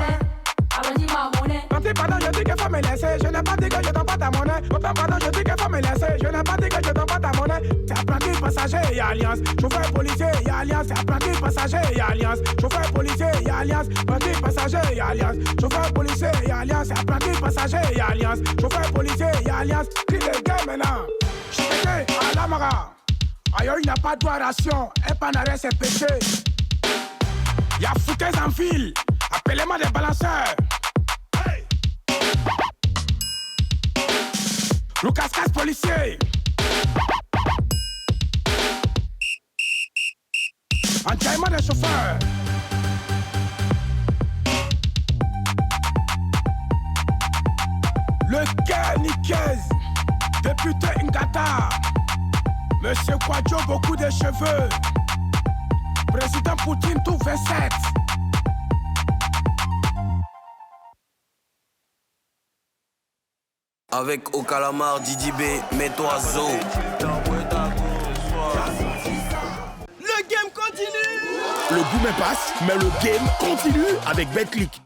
Apprenti ma monnaie. Pardon, je dis qu'il faut me laisser. Je n'ai pas dit que je donne pas ta monnaie. Pardon, je dis qu'il faut me laisser. Je n'ai pas dit que je donne pas ta monnaie. C'est apprenti, passager et alliance. Chauffeur policier et alliance. C'est apprenti, passager et alliance. Chauffeur policier et alliance. Apprenti, passager et alliance. Chauffeur policier et alliance. C'est apprenti, passager et alliance. Chauffeur policier et alliance. Crie le gars maintenant. Je te à l'Amara. Ailleurs, il n'a pas de ration. Un panaré, c'est péché. Y'a foutaise en file. Appelez-moi des balanceurs. Lucas Casse policier. Entraînement des chauffeurs. Le cœur Niquez. Député Ngata. Monsieur Kwadjo, beaucoup de cheveux. Président Poutine, tout 27. Avec au calamar, Didi B, mets-toi zo. Le game continue. Le boom passe, mais le game continue avec BetClick.